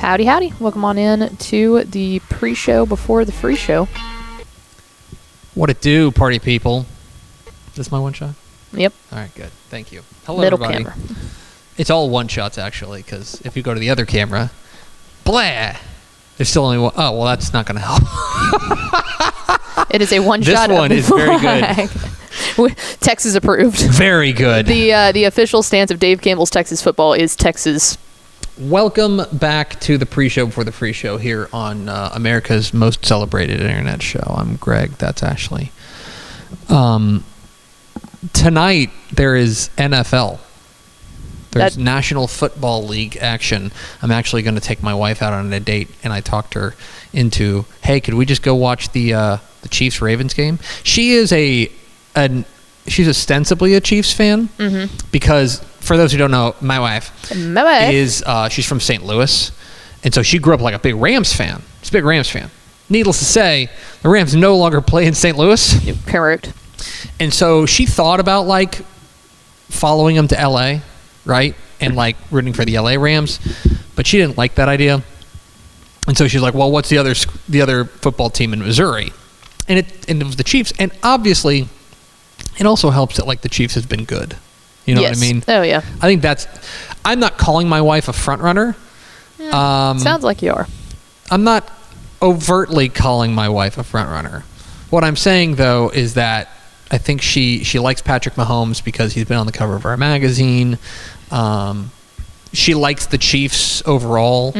Howdy, howdy. Welcome on in to the pre-show before the free show. What it do, party people? Is this my one shot? Yep. All right, good. Thank you. Hello, Middle everybody. camera. It's all one shots, actually, because if you go to the other camera, blah, there's still only one. Oh, well, that's not going to help. It is a one this shot. This one is very good. Texas approved. Very good. The official stance of Dave Campbell's Texas football is Texas. Welcome back to the pre-show before the free show here on America's most celebrated internet show. I'm Greg. That's Ashley. Tonight, there is NFL. There's National Football League action. I'm actually going to take my wife out on a date, and I talked her into, hey, could we just go watch the Chiefs-Ravens game? She is she's ostensibly a Chiefs fan because, for those who don't know, my wife is she's from St. Louis, and so she grew up like a big Rams fan. She's a big Rams fan. Needless to say, the Rams no longer play in St. Louis. Correct. And so she thought about like following them to LA, right? And like rooting for the LA Rams, but she didn't like that idea. And so she's like, well, what's the other football team in Missouri? And it was the Chiefs. And obviously it also helps that like the Chiefs has been good. You know what I mean? Oh yeah. I think I'm not calling my wife a front runner. Sounds like you are. I'm not overtly calling my wife a front runner. What I'm saying though is that I think she likes Patrick Mahomes because he's been on the cover of our magazine. She likes the Chiefs overall.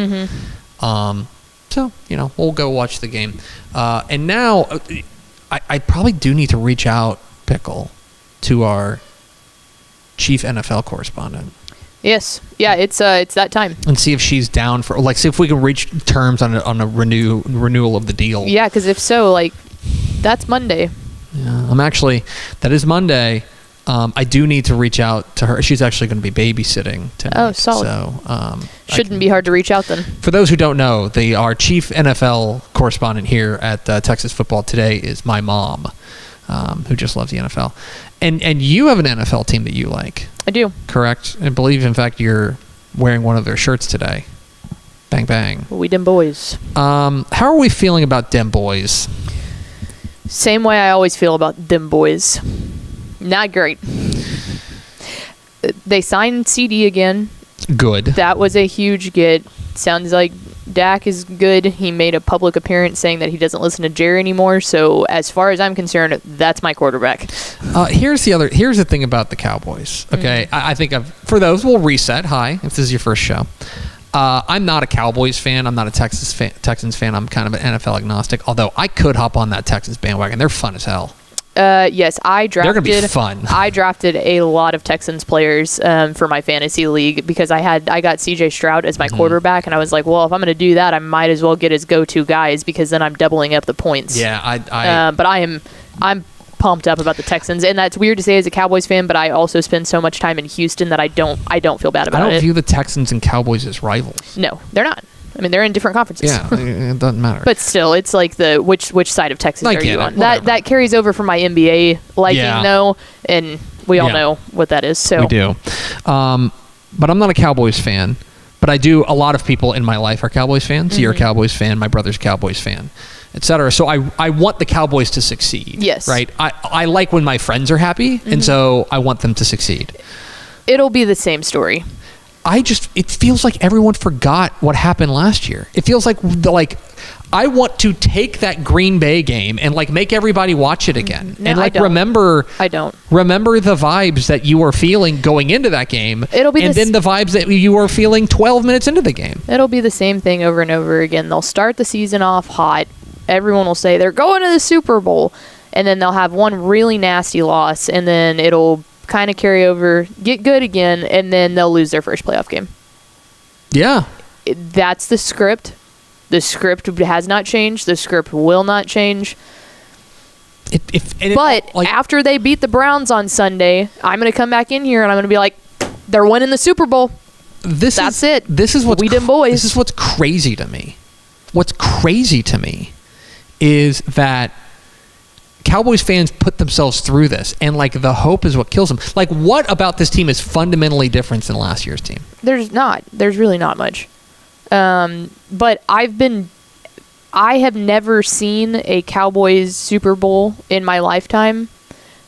So, we'll go watch the game. And now I probably do need to reach out, Pickle, to our chief NFL correspondent. Yes. Yeah, it's that time. And see if she's down for, see if we can reach terms on a renewal of the deal. Yeah, because if so, that's Monday. Yeah, that is Monday. I do need to reach out to her. She's actually going to be babysitting tonight. Oh, solid. So, shouldn't be hard to reach out then. For those who don't know, our chief NFL correspondent here at Texas Football Today is my mom, who just loves the NFL. And you have an NFL team that you like. I do. Correct? I believe, in fact, you're wearing one of their shirts today. Bang, bang. We dem boys. How are we feeling about dem boys? Same way I always feel about dem boys. Not great. They signed CD again. Good. That was a huge get. Sounds like Dak is good. He made a public appearance saying that he doesn't listen to Jerry anymore. So as far as I'm concerned, that's my quarterback. Here's the thing about the Cowboys. Okay, I think for those, we'll reset. Hi, if this is your first show. I'm not a Cowboys fan. I'm not a Texans fan. I'm kind of an NFL agnostic. Although I could hop on that Texans bandwagon. They're fun as hell. Yes, they're gonna be fun. I drafted a lot of Texans players for my fantasy league because I got CJ Stroud as my quarterback, and I was like, well, if I'm gonna do that, I might as well get his go-to guys because then I'm doubling up the points. Yeah, but I'm pumped up about the Texans, and that's weird to say as a Cowboys fan, but I also spend so much time in Houston that I don't feel bad about it. I don't view the Texans and Cowboys as rivals. No, they're not. I mean, they're in different conferences. Yeah, it doesn't matter. But still, it's like which side of Texas are you on? Whatever. That carries over from my NBA liking, though, and we all know what that is. So we do. But I'm not a Cowboys fan. But I do. A lot of people in my life are Cowboys fans. You're a Cowboys fan. My brother's a Cowboys fan, etc. So I want the Cowboys to succeed. Yes. Right. I like when my friends are happy, and so I want them to succeed. It'll be the same story. It feels like everyone forgot what happened last year. It feels like I want to take that Green Bay game and make everybody watch it again. No, and I don't. remember the vibes that you were feeling going into that game. It'll be then the vibes that you were feeling 12 minutes into the game. It'll be the same thing over and over again. They'll start the season off hot. Everyone will say they're going to the Super Bowl, and then they'll have one really nasty loss, and then it'll kind of carry over, get good again, and then they'll lose their first playoff game. Yeah. That's the script. The script has not changed. The script will not change. After they beat the Browns on Sunday, I'm going to come back in here and I'm going to be like, they're winning the Super Bowl. That's it. This is what's we them boys. This is what's crazy to me. What's crazy to me is that Cowboys fans put themselves through this, and the hope is what kills them. What about this team is fundamentally different than last year's team? There's really not much. But I have never seen a Cowboys Super Bowl in my lifetime.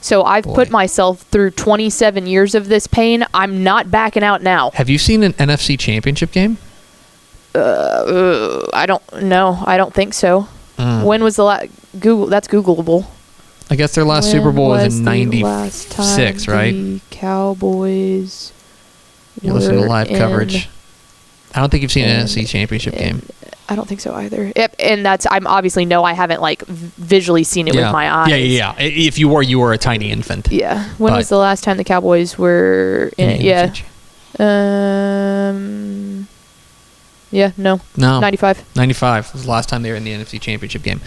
So I've put myself through 27 years of this pain. I'm not backing out now. Have you seen an NFC Championship game? I don't know. I don't think so. When was the last Google? That's Googleable. I guess their last Super Bowl was in '96, right? The Cowboys. You listen to live coverage. I don't think you've seen an NFC Championship game. I don't think so either. Yep, and I'm obviously I haven't visually seen it with my eyes. Yeah. If you were a tiny infant. Yeah. When was the last time the Cowboys were in it? Yeah. No. 95. 95 was the last time they were in the NFC Championship game.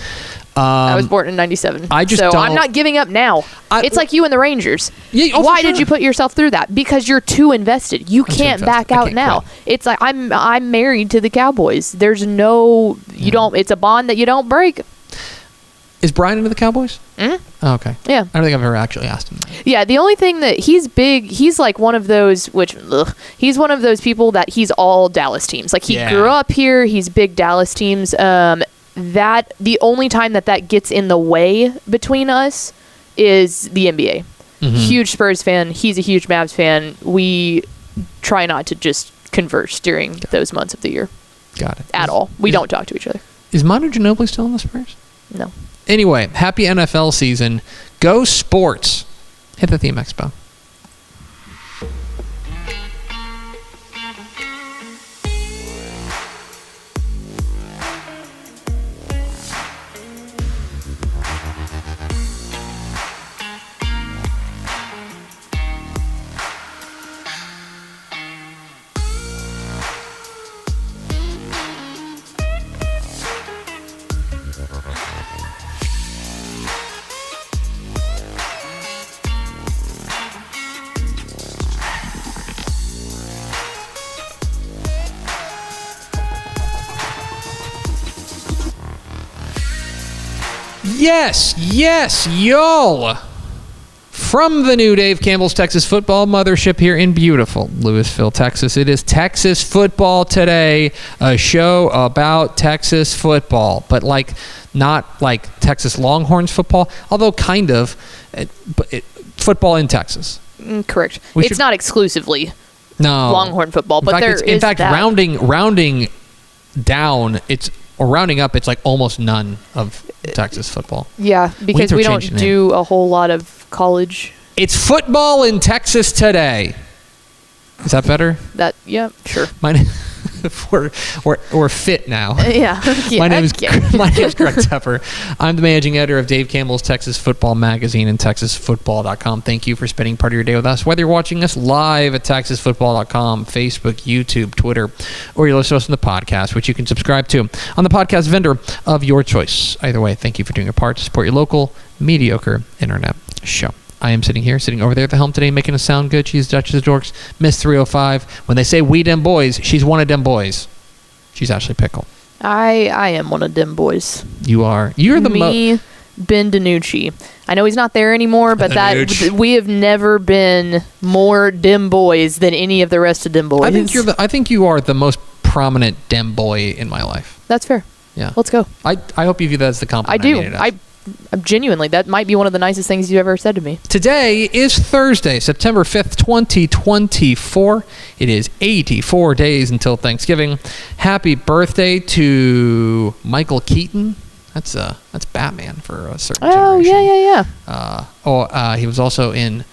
I was born in 97. I'm not giving up now. It's like you and the Rangers. Yeah, why did you put yourself through that? Because you're too invested. You can't back out now. Quit. It's like I'm married to the Cowboys. There's no it's a bond that you don't break. Is Brian into the Cowboys? Mm-hmm. Oh, okay. Yeah. I don't think I've ever actually asked him that. Yeah, the only thing that he's big, he's like one of those, he's one of those people that he's all Dallas teams. He grew up here, he's big Dallas teams. That the only time that gets in the way between us is the NBA. Mm-hmm. Huge Spurs fan. He's a huge Mavs fan. We try not to just converse during those months of the year. Got it. At all. We don't talk to each other. Is Manu Ginobili still in the Spurs? No. Anyway, happy NFL season. Go sports. Hit the theme expo. Yes, y'all. From the new Dave Campbell's Texas Football Mothership here in beautiful Lewisville, Texas. It is Texas Football Today, a show about Texas football, but not like Texas Longhorns football, although kind of, but football in Texas. Correct. It's not exclusively Longhorn football, but in fact, rounding down, rounding up, it's like almost none of Texas football. Yeah, because we don't do a whole lot of college. It's football in Texas today. Is that better? Yeah, sure. We're fit now. Yeah. My name is Greg Tepper. I'm the managing editor of Dave Campbell's Texas Football Magazine and TexasFootball.com. Thank you for spending part of your day with us, whether you're watching us live at TexasFootball.com, Facebook, YouTube, Twitter, or you're listening to us on the podcast, which you can subscribe to on the podcast vendor of your choice. Either way, thank you for doing your part to support your local, mediocre internet show. I am sitting over there at the helm today, making us sound good. She's Duchess of Dorks, Miss 305. When they say we dem boys, she's one of dem boys. She's Ashley Pickle. I am one of dem boys. You are. You're the Ben DiNucci. I know he's not there anymore, but we have never been more dem boys than any of the rest of dem boys. I think you are the most prominent dem boy in my life. That's fair. Yeah. Let's go. I hope you view that as the compliment. I do. I'm genuinely, that might be one of the nicest things you've ever said to me. Today is Thursday, September 5th, 2024. It is 84 days until Thanksgiving. Happy birthday to Michael Keaton. That's Batman for a certain generation. Yeah. He was also in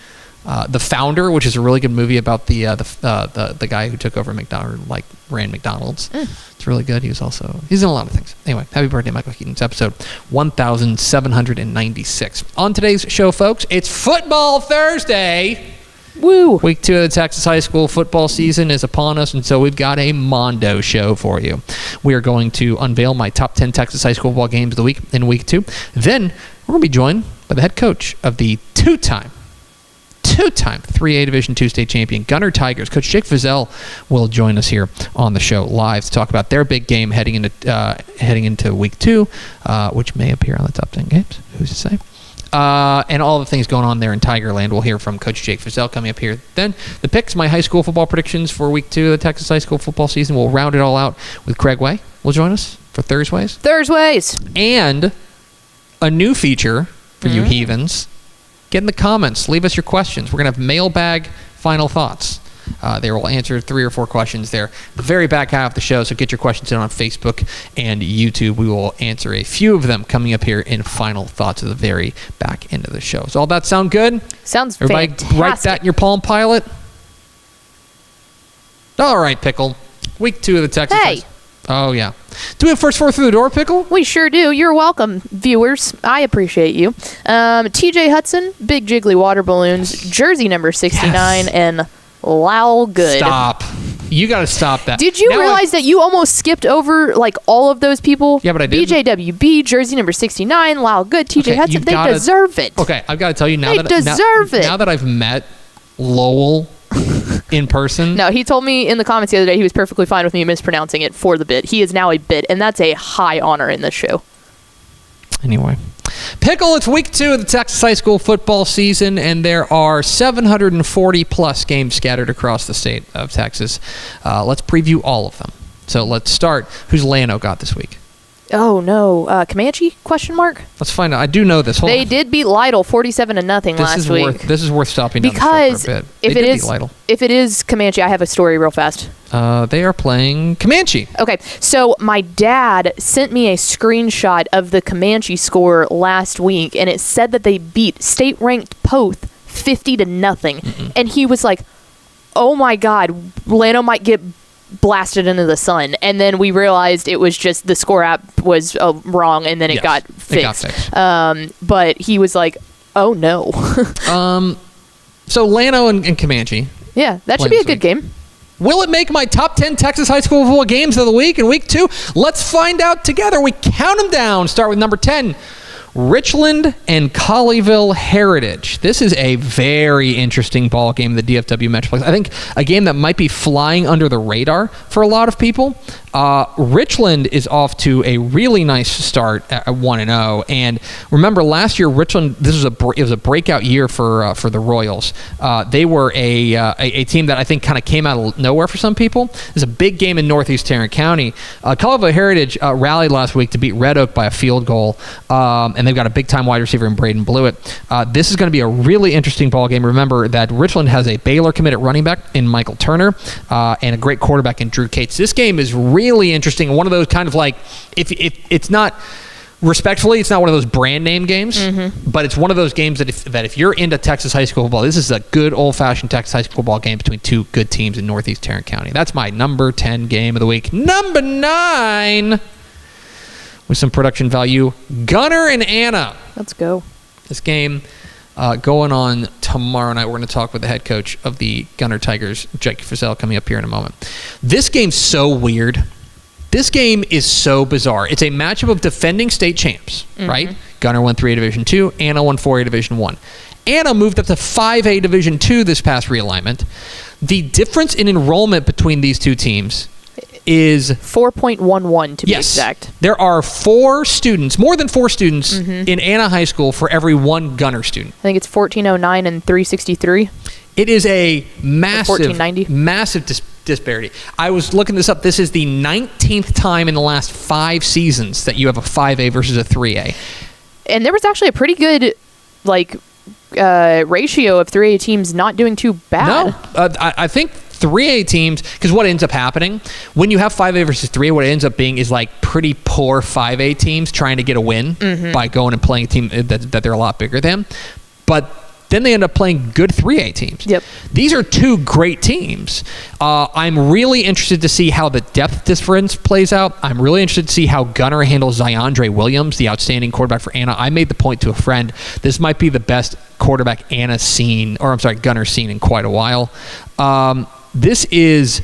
The Founder, which is a really good movie about the guy who took over McDonald's, ran McDonald's. It's really good. He's in a lot of things. Anyway, happy birthday, Michael Keaton. It's episode 1796. On today's show, folks, it's Football Thursday. Woo! Week 2 of the Texas high school football season is upon us, and so we've got a Mondo show for you. We are going to unveil my top 10 Texas high school football games of the week in week 2. Then we're going to be joined by the head coach of the two-time 3A Division II state champion Gunter Tigers. Coach Jake Fieszel will join us here on the show live to talk about their big game heading into week 2, which may appear on the top 10 games. Who's to say? And all the things going on there in Tigerland. We'll hear from Coach Jake Fieszel coming up here. Then the picks, my high school football predictions for week 2 of the Texas high school football season. We'll round it all out with Craig Way. Will join us for Thursdays. And a new feature for you heathens. Get in the comments. Leave us your questions. We're going to have Mailbag final thoughts. They will answer 3 or 4 questions there. The very back half of the show, so get your questions in on Facebook and YouTube. We will answer a few of them coming up here in final thoughts at the very back end of the show. So all that sound good? Sounds Everybody fantastic. Write that in your Palm Pilot? All right, Pickle. Week 2 of the Texas. Hey. Oh, yeah. Do we have first 4 through the door, Pickle? We sure do. You're welcome, viewers. I appreciate you. TJ Hudson, Big Jiggly Water Balloons, jersey number 69, and Lowell Good. Stop. You got to stop that. Did you realize that you almost skipped over all of those people? Yeah, but I did. BJWB, jersey number 69, Lowell Good, TJ Hudson. They deserve it. Okay, I've got to tell you now. They deserve it. Now that I've met Lowell in person. No, he told me in the comments the other day he was perfectly fine with me mispronouncing it for the bit. He is now a bit, and that's a high honor in this show. Anyway. Pickle, it's week 2 of the Texas high school football season, and there are 740-plus games scattered across the state of Texas. Let's preview all of them. So let's start. Who's Llano got this week? Oh, no. Comanche? Question mark? Let's find out. I do know this. They did beat Lytle 47-0 last week. This is worth stopping down the show for a bit. If it is Comanche, I have a story real fast. They are playing Comanche. Okay, so my dad sent me a screenshot of the Comanche score last week, and it said that they beat state-ranked Poth 50-0. And he was like, oh my God, Llano might get blasted into the sun. And then we realized it was just the score app was wrong, and then it got fixed. But he was like, oh no. So Llano and Comanche. Yeah, that should be a good game. Will it make my top 10 Texas high school football games of the week in week 2? Let's find out together. We count them down. Start with number 10. Richland and Colleyville Heritage. This is a very interesting ball game in the DFW Metroplex. I think a game that might be flying under the radar for a lot of people. Richland is off to a really nice start at 1-0. And remember, last year Richland, it was a breakout year for the Royals. They were a team that I think kind of came out of nowhere for some people. It's a big game in Northeast Tarrant County. Colorado Heritage rallied last week to beat Red Oak by a field goal, and they've got a big-time wide receiver in Braden Blewett. This is going to be a really interesting ball game. Remember that Richland has a Baylor committed running back in Michael Turner and a great quarterback in Drew Cates. This game is really interesting. One of those kind of like, if it's not, respectfully, it's not one of those brand name games, but it's one of those games that if you're into Texas high school football, this is a good old-fashioned Texas high school football game between two good teams in Northeast Tarrant County. That's my number 10 game of the week. Number 9, with some production value, Gunter and Anna. Let's go. This game going on tomorrow night. We're going to talk with the head coach of the Gunter Tigers, Jake Fieszel, coming up here in a moment. This game's so weird. This game is so bizarre. It's a matchup of defending state champs, right? Gunter won 3A Division II. Anna won 4A Division I. Anna moved up to 5A Division II this past realignment. The difference in enrollment between these two teams is 4.11 to be exact. There are more than 4 students in Anna High School for every one Gunter student. I think it's 1409 and 363. It is a massive disparity. I was looking this up. This is the 19th time in the last 5 seasons that you have a 5A versus a 3A. And there was actually a pretty good ratio of 3A teams not doing too bad. No, I think 3A teams, because what ends up happening when you have 5A versus 3A, what it ends up being is like pretty poor 5A teams trying to get a win by going and playing a team that they're a lot bigger than. But then they end up playing good 3A teams. Yep. These are 2 great teams. I'm really interested to see how the depth difference plays out. I'm really interested to see how Gunter handles Zyandre Williams, the outstanding quarterback for Anna. I made the point to a friend, this might be the best quarterback Gunter's seen in quite a while. This is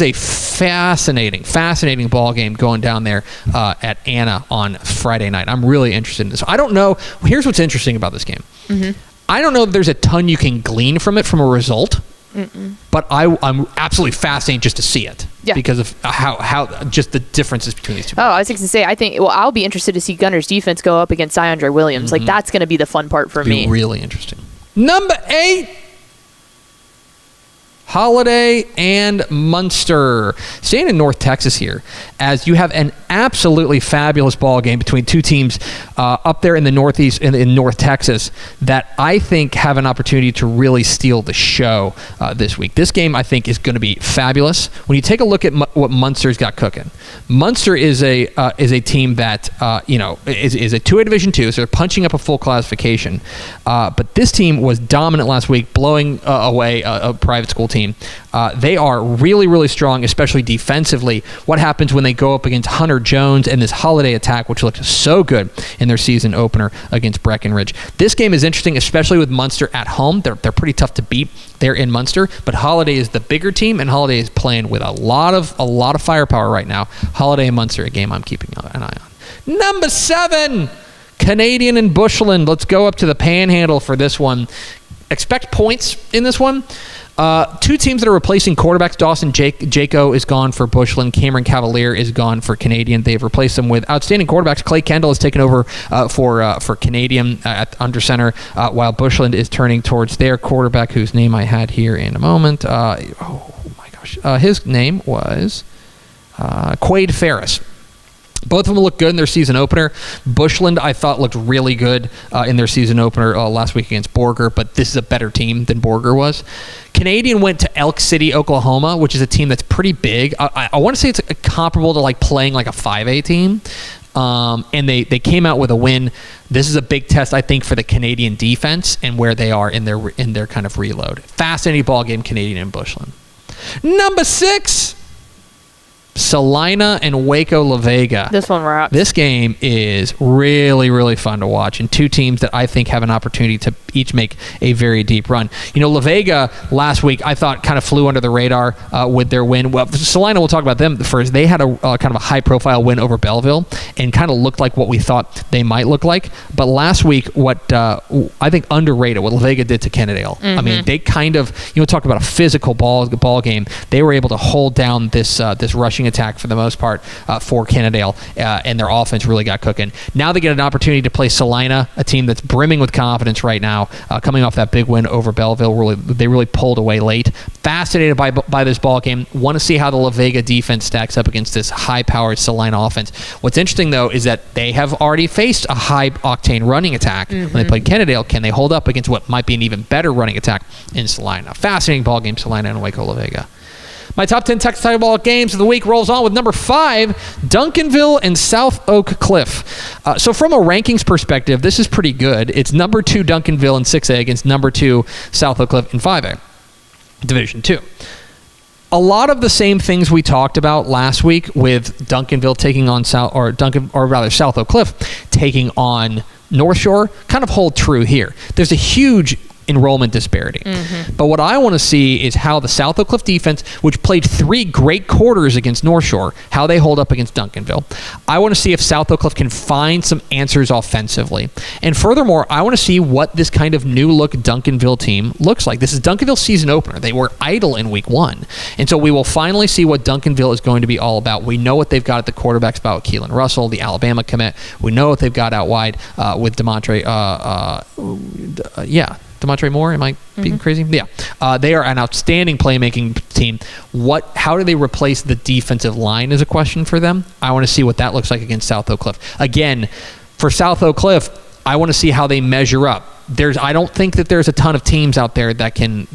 a fascinating ball game going down there at Anna on Friday night. I'm really interested in this. I don't know. Here's what's interesting about this game. I don't know if there's a ton you can glean from it from a result, but I'm absolutely fascinated just to see it because of how just the differences between these two. Oh, I was going to say, I'll be interested to see Gunter's defense go up against Zyandre Williams. Like, that's going to be the fun part for me. Really interesting. Number 8. Holiday and Munster. Staying in North Texas here, as you have an absolutely fabulous ball game between 2 teams up there in the Northeast, in North Texas, that I think have an opportunity to really steal the show this week. This game, I think, is going to be fabulous. When you take a look at what Munster's got cooking, Munster is a team that is a 2A Division II, so they're punching up a full classification. But this team was dominant last week, blowing away a private school team. They are really, really strong, especially defensively. What happens when they go up against Hunter Jones and this Holiday attack, which looked so good in their season opener against Breckenridge? This game is interesting, especially with Munster at home. They're pretty tough to beat. They're in Munster, but Holiday is the bigger team, and Holiday is playing with a lot of firepower right now. Holiday and Munster, a game I'm keeping an eye on. Number 7, Canadian and Bushland. Let's go up to the Panhandle for this one. Expect points in this one. 2 teams that are replacing quarterbacks. Dawson Jaco is gone for Bushland. Cameron Cavalier is gone for Canadian. They've replaced them with outstanding quarterbacks. Clay Kendall has taken over for Canadian at under center, while Bushland is turning towards their quarterback, whose name I had here in a moment. Oh my gosh, his name was Quade Ferris. Both of them look good in their season opener. Bushland, I thought, looked really good in their season opener last week against Borger, but this is a better team than Borger was. Canadian went to Elk City, Oklahoma, which is a team that's pretty big. I want to say it's comparable to like playing like a 5A team. And they came out with a win. This is a big test, I think, for the Canadian defense and where they are in their kind of reload. Fascinating ball game, Canadian and Bushland. Number 6. Salina and Waco La Vega. This one rocks. This game is really, really fun to watch, and 2 teams that I think have an opportunity to each make a very deep run. La Vega last week I thought kind of flew under the radar with their win. Well, Salina, we'll talk about them first. They had a kind of a high-profile win over Belleville and kind of looked like what we thought they might look like. But last week, what I think underrated, what La Vega did to Kennedale. I mean, they kind of, talk about a physical ball game. They were able to hold down this rushing rushing attack for the most part for Cannondale, and their offense really got cooking. Now they get an opportunity to play Salina, a team that's brimming with confidence right now, coming off that big win over Belleville. They really pulled away late. Fascinated by this ball game. Want to see how the La Vega defense stacks up against this high-powered Salina offense. What's interesting, though, is that they have already faced a high-octane running attack when they played Cannondale. Can they hold up against what might be an even better running attack in Salina? Fascinating ball game, Salina and Waco La Vega. My top 10 Texas Title Ball games of the week rolls on with number 5, Duncanville and South Oak Cliff. So from a rankings perspective, this is pretty good. It's number 2 Duncanville in 6A against number 2 South Oak Cliff in 5A, Division 2. A lot of the same things we talked about last week with Duncanville taking on South Oak Cliff taking on North Shore kind of hold true here. There's a huge enrollment disparity. But what I want to see is how the South Oak Cliff defense, which played 3 great quarters against North Shore, how they hold up against Duncanville. I want to see if South Oak Cliff can find some answers offensively. And furthermore, I want to see what this kind of new look Duncanville team looks like. This is Duncanville's season opener. They were idle in week 1. And so we will finally see what Duncanville is going to be all about. We know what they've got at the quarterback spot with Keelan Russell, the Alabama commit. We know what they've got out wide with Demontre Moore, am I being crazy? Yeah. They are an outstanding playmaking team. How do they replace the defensive line is a question for them. I want to see what that looks like against South Oak Cliff. Again, for South Oak Cliff, I want to see how they measure up. I don't think that there's a ton of teams out there that can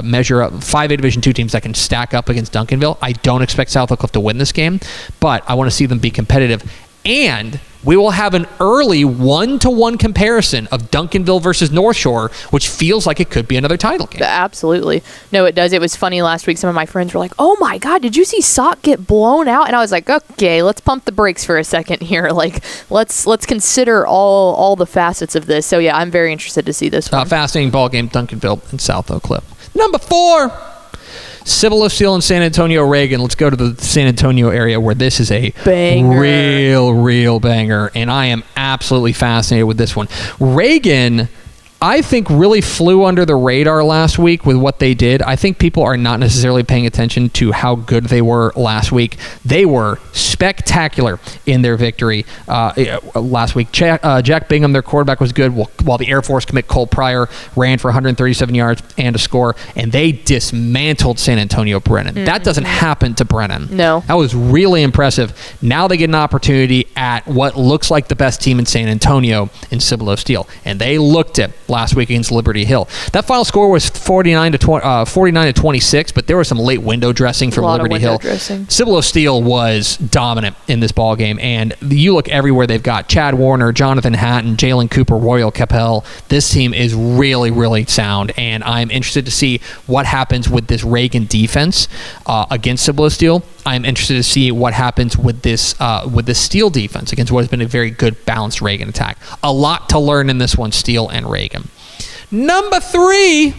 measure up. 5A Division 2 teams that can stack up against Duncanville. I don't expect South Oak Cliff to win this game, but I want to see them be competitive. And we will have an early 1-to-1 comparison of Duncanville versus North Shore, which feels like it could be another title game. Absolutely. No, it does. It was funny last week. Some of my friends were like, oh my God, did you see Sock get blown out? And I was like, okay, let's pump the brakes for a second here. Like, let's consider all the facets of this. So, yeah, I'm very interested to see this one. Fascinating ball game, Duncanville and South Oak Cliff. Number 4. Civil of Steel and San Antonio Reagan. Let's go to the San Antonio area where this is a banger. real banger, and I am absolutely fascinated with this one. Reagan, I think, really flew under the radar last week with what they did. I think people are not necessarily paying attention to how good they were last week. They were spectacular in their victory last week. Jack Bingham, their quarterback, was good, while the Air Force commit Cole Pryor ran for 137 yards and a score, and they dismantled San Antonio Brennan. That doesn't happen to Brennan. No. That was really impressive. Now they get an opportunity at what looks like the best team in San Antonio in Cibolo Steel, and they looked it last week against Liberty Hill. That final score was 49 to 26, but there was some late window dressing from Liberty Hill. Cibolo Steel was dominant in this ball game, and you look everywhere. They've got Chad Warner, Jonathan Hatton, Jalen Cooper, Royal Capel. This team is really sound, and I'm interested to see what happens with this Reagan defense against Cibolo Steel. I'm interested to see what happens with this Steel defense against what has been a very good balanced Reagan attack. A lot to learn in this one, Steel and Reagan. Number 3,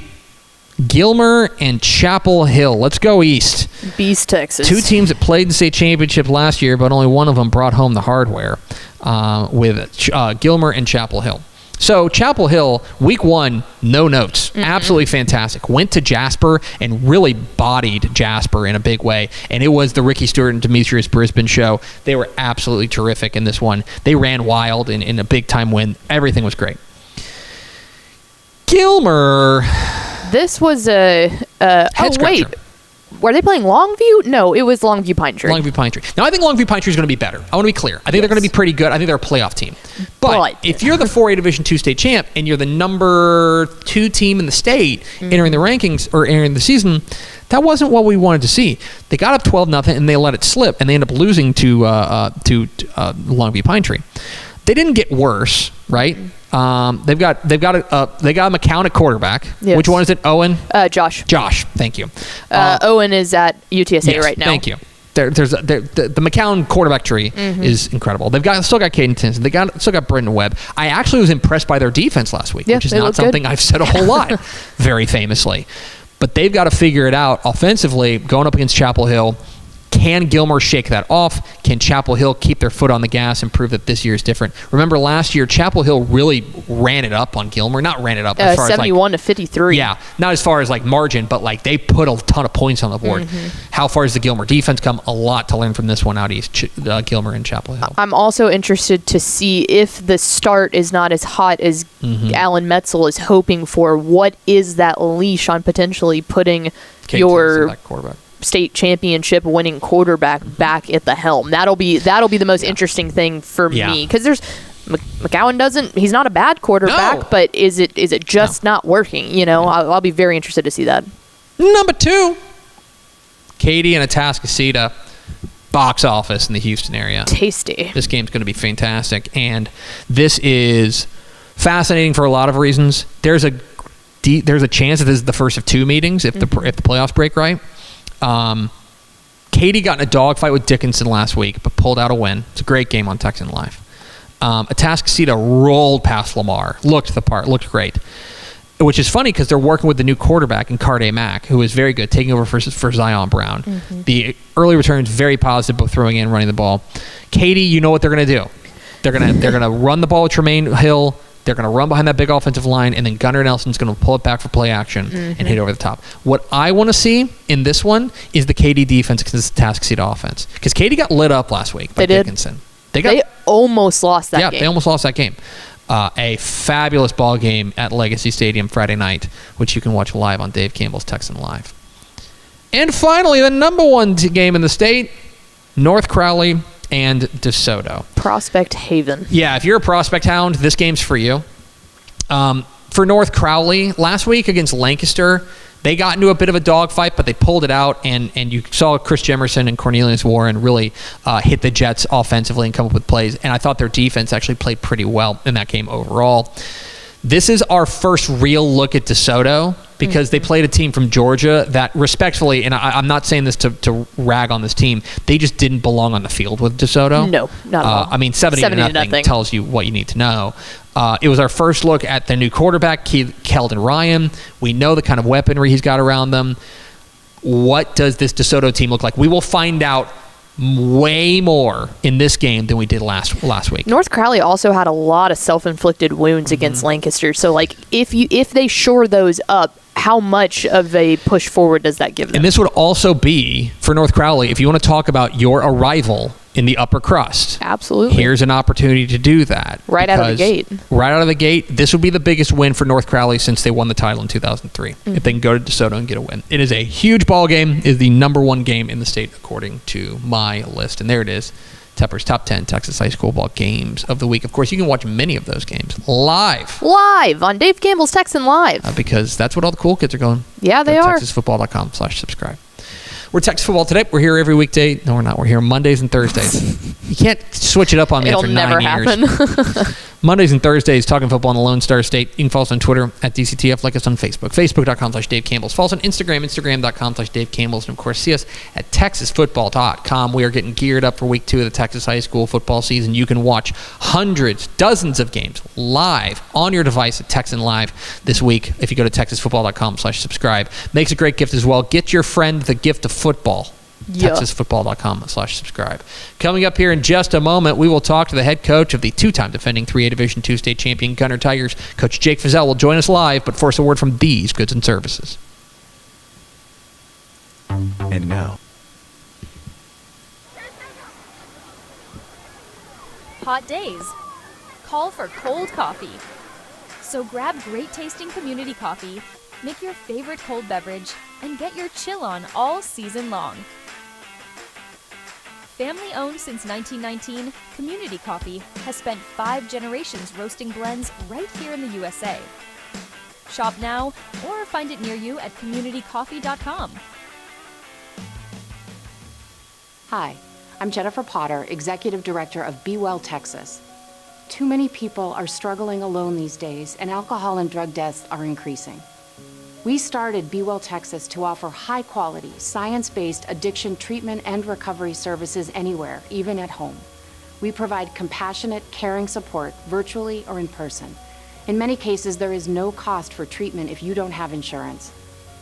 Gilmer and Chapel Hill. Let's go east. Beast, Texas. 2 teams that played the state championship last year, but only one of them brought home the hardware with Gilmer and Chapel Hill. So Chapel Hill, week 1, no notes. Absolutely fantastic. Went to Jasper and really bodied Jasper in a big way. And it was the Ricky Stewart and Demetrius Brisbane show. They were absolutely terrific in this one. They ran wild in a big-time win. Everything was great. Gilmer. This was a wait. Were they playing Longview? No, it was Longview Pine Tree. Longview Pine Tree. Now, I think Longview Pine Tree is going to be better. I want to be clear. I think they're going to be pretty good. I think they're a playoff team. But if you're the 4A Division 2 state champ and you're the number 2 team in the state entering the rankings or entering the season, that wasn't what we wanted to see. They got up 12-0 and they let it slip, and they end up losing to Longview Pine Tree. They didn't get worse, right? They've got a McCown at quarterback. Yes. Which one is it? Owen? Josh. Josh, thank you. Owen is at UTSA right now. Thank you. The McCown quarterback tree is incredible. They've still got Caden Tinson. Still got Brendan Webb. I actually was impressed by their defense last week, which is not something I've said a whole lot, very famously. But they've got to figure it out offensively, going up against Chapel Hill. Can Gilmer shake that off? Can Chapel Hill keep their foot on the gas and prove that this year is different? Remember last year, Chapel Hill really ran it up on Gilmer. Not ran it up as far 71 to 53. Yeah, not as far as like margin, but like they put a ton of points on the board. How far does the Gilmer defense come? A lot to learn from this one out east, Gilmer and Chapel Hill. I'm also interested to see if the start is not as hot as Alan Metzel is hoping for. What is that leash on potentially putting your state championship winning quarterback back at the helm? That'll be the most interesting thing for me, because there's McGowan he's not a bad quarterback, but is it just not working? You know, I'll be very interested to see that. Number 2, Katy and Atascocita box office in the Houston area. Tasty. This game's going to be fantastic, and this is fascinating for a lot of reasons. There's a chance that this is the first of 2 meetings if the playoffs break right. Katy got in a dogfight with Dickinson last week, but pulled out a win. It's a great game on Texan Live. Atascocita rolled past Lamar, looked the part, looked great. Which is funny because they're working with the new quarterback in Carde Mack, who is very good, taking over for Zion Brown. The early returns very positive, both throwing and running the ball. Katy, you know what they're going to do. They're gonna run the ball with Tremaine Hill. They're going to run behind that big offensive line, and then Gunter Nelson's going to pull it back for play action and hit over the top. What I want to see in this one is the Katy defense against the Atascocita offense, because Katy got lit up last week by Dickinson. They almost lost that game. Yeah, they almost lost that game. A fabulous ball game at Legacy Stadium Friday night, which you can watch live on Dave Campbell's Texan Live. And finally, the number 1 game in the state, North Crowley and DeSoto. Prospect Haven. Yeah, if you're a Prospect Hound, this game's for you. For North Crowley, last week against Lancaster, they got into a bit of a dogfight, but they pulled it out, and you saw Chris Jemerson and Cornelius Warren really hit the Jets offensively and come up with plays, and I thought their defense actually played pretty well in that game overall. This is our first real look at DeSoto, because they played a team from Georgia that respectfully, and I'm not saying this to rag on this team, they just didn't belong on the field with DeSoto. No, not at all. I mean, 70 to nothing tells you what you need to know. It was our first look at the new quarterback, Keldon Ryan. We know the kind of weaponry he's got around them. What does this DeSoto team look like? We will find out way more in this game than we did last week. North Crowley also had a lot of self-inflicted wounds against Lancaster. So, like, if they shore those up, how much of a push forward does that give them? And this would also be, for North Crowley, if you want to talk about your arrival in the upper crust. Absolutely. Here's an opportunity to do that. Right out of the gate. Right out of the gate. This would be the biggest win for North Crowley since they won the title in 2003. If they can go to DeSoto and get a win. It is a huge ball game. It is the number 1 game in the state according to my list. And there it is. Tepper's Top 10 Texas High School Ball Games of the Week. Of course, you can watch many of those games live. Live on Dave Campbell's Texan Live. Because that's what all the cool kids are going. Yeah, they are. TexasFootball.com/subscribe. We're Texas Football Today. We're here every weekday. No, we're not. We're here Mondays and Thursdays. You can't switch it up on me after 9 years. It'll never happen. Mondays and Thursdays, talking football in the Lone Star State. You can follow us on Twitter at DCTF. Like us on Facebook. Facebook.com/Dave Campbell's. Follow us on Instagram. Instagram.com/Dave Campbell's. And, of course, see us at TexasFootball.com. We are getting geared up for Week 2 of the Texas High School football season. You can watch hundreds, dozens of games live on your device at Texan Live this week if you go to TexasFootball.com/subscribe. Makes a great gift as well. Get your friend the gift of football. TexasFootball.com/subscribe. Coming up here in just a moment, we will talk to the head coach of the 2-time defending 3A Division II state champion Gunter Tigers. Coach Jake Fieszel will join us live, but first a word from these goods and services. And now. Hot days. Call for cold coffee. So grab great tasting community coffee, make your favorite cold beverage, and get your chill on all season long. Family owned since 1919, Community Coffee has spent 5 generations roasting blends right here in the USA. Shop now or find it near you at communitycoffee.com. Hi, I'm Jennifer Potter, Executive Director of Be Well Texas. Too many people are struggling alone these days, and alcohol and drug deaths are increasing. We started Be Well Texas to offer high-quality, science-based addiction treatment and recovery services anywhere, even at home. We provide compassionate, caring support, virtually or in person. In many cases, there is no cost for treatment if you don't have insurance.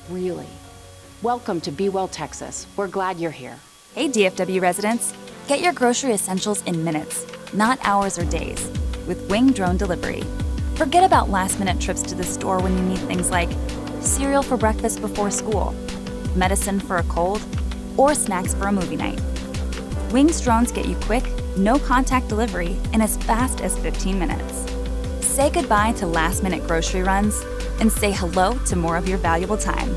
Really. Welcome to Be Well Texas. We're glad you're here. Hey DFW residents, get your grocery essentials in minutes, not hours or days, with Wing Drone Delivery. Forget about last-minute trips to the store when you need things like cereal for breakfast before school, medicine for a cold, or snacks for a movie night. Wing's drones get you quick, no-contact delivery in as fast as 15 minutes. Say goodbye to last-minute grocery runs and say hello to more of your valuable time.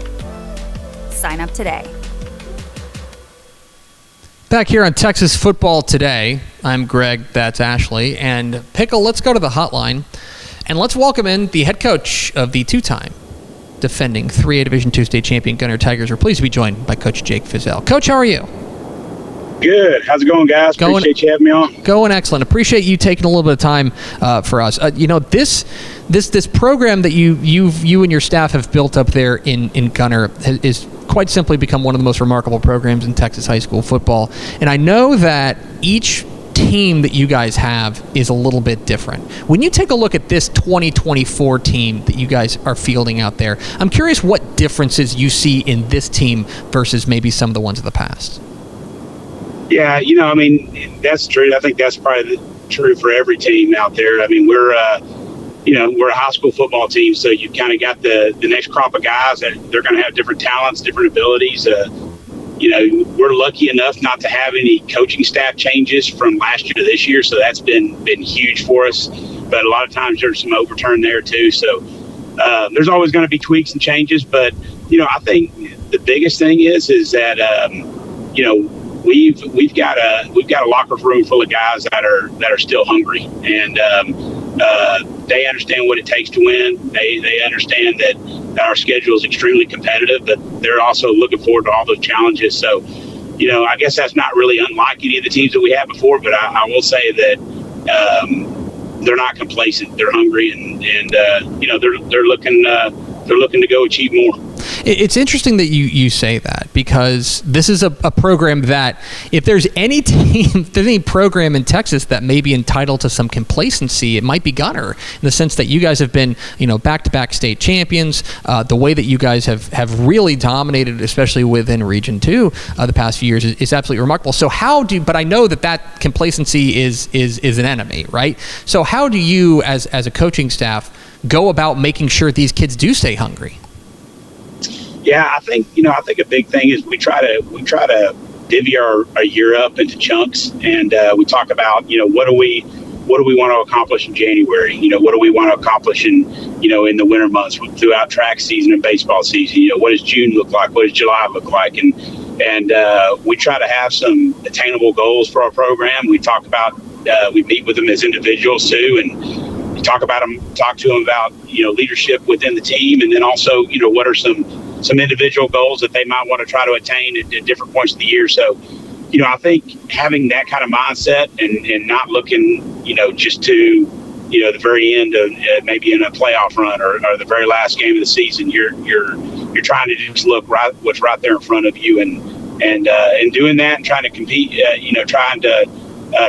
Sign up today. Back here on Texas Football Today, I'm Greg, that's Ashley, and Pickle, let's go to the hotline, and let's welcome in the head coach of the two-time defending 3A Division II state champion Gunter Tigers. We're pleased to be joined by Coach Jake Fieszel. Coach, how are you? Good. How's it going, guys? Appreciate you having me on. Going excellent. Appreciate you taking a little bit of time for us. This program that you and your staff have built up there in Gunter is quite simply become one of the most remarkable programs in Texas high school football. And I know that each team that you guys have is a little bit different. When you take a look at this 2024 team that you guys are fielding out there, I'm curious what differences you see in this team versus maybe some of the ones of the past. Yeah, that's true. I think that's probably true for every team out there. I mean, we're a high school football team, so you kind of got the next crop of guys that they're going to have different talents, different abilities. We're lucky enough not to have any coaching staff changes from last year to this year, so that's been huge for us. But a lot of times there's some overturn there too. So there's always going to be tweaks and changes. But I think the biggest thing is that we've got a locker room full of guys that are still hungry, and they understand what it takes to win. They understand that our schedule is extremely competitive, but they're also looking forward to all those challenges. So, I guess that's not really unlike any of the teams that we had before, but I will say that they're not complacent. They're hungry, and they're looking to go achieve more. It's interesting that you say that, because this is a program that, if there's any team, if there's any program in Texas that may be entitled to some complacency, it might be Gunter, in the sense that you guys have been, back-to-back state champions. The way that you guys have really dominated, especially within Region 2 the past few years, is absolutely remarkable. So but I know that complacency is an enemy, right? So how do you, as a coaching staff, go about making sure these kids do stay hungry? Yeah, I think a big thing is we try to divvy our year up into chunks, and we talk about what do we want to accomplish in January? What do we want to accomplish in the winter months throughout track season and baseball season? What does June look like? What does July look like? And we try to have some attainable goals for our program. We talk about we meet with them as individuals too, and talk to them about leadership within the team, and then also what are some individual goals that they might want to try to attain at different points of the year. So, I think having that kind of mindset and not looking, just to, the very end of maybe in a playoff run or the very last game of the season, you're trying to just look right what's right there in front of you, and doing that and trying to compete, trying to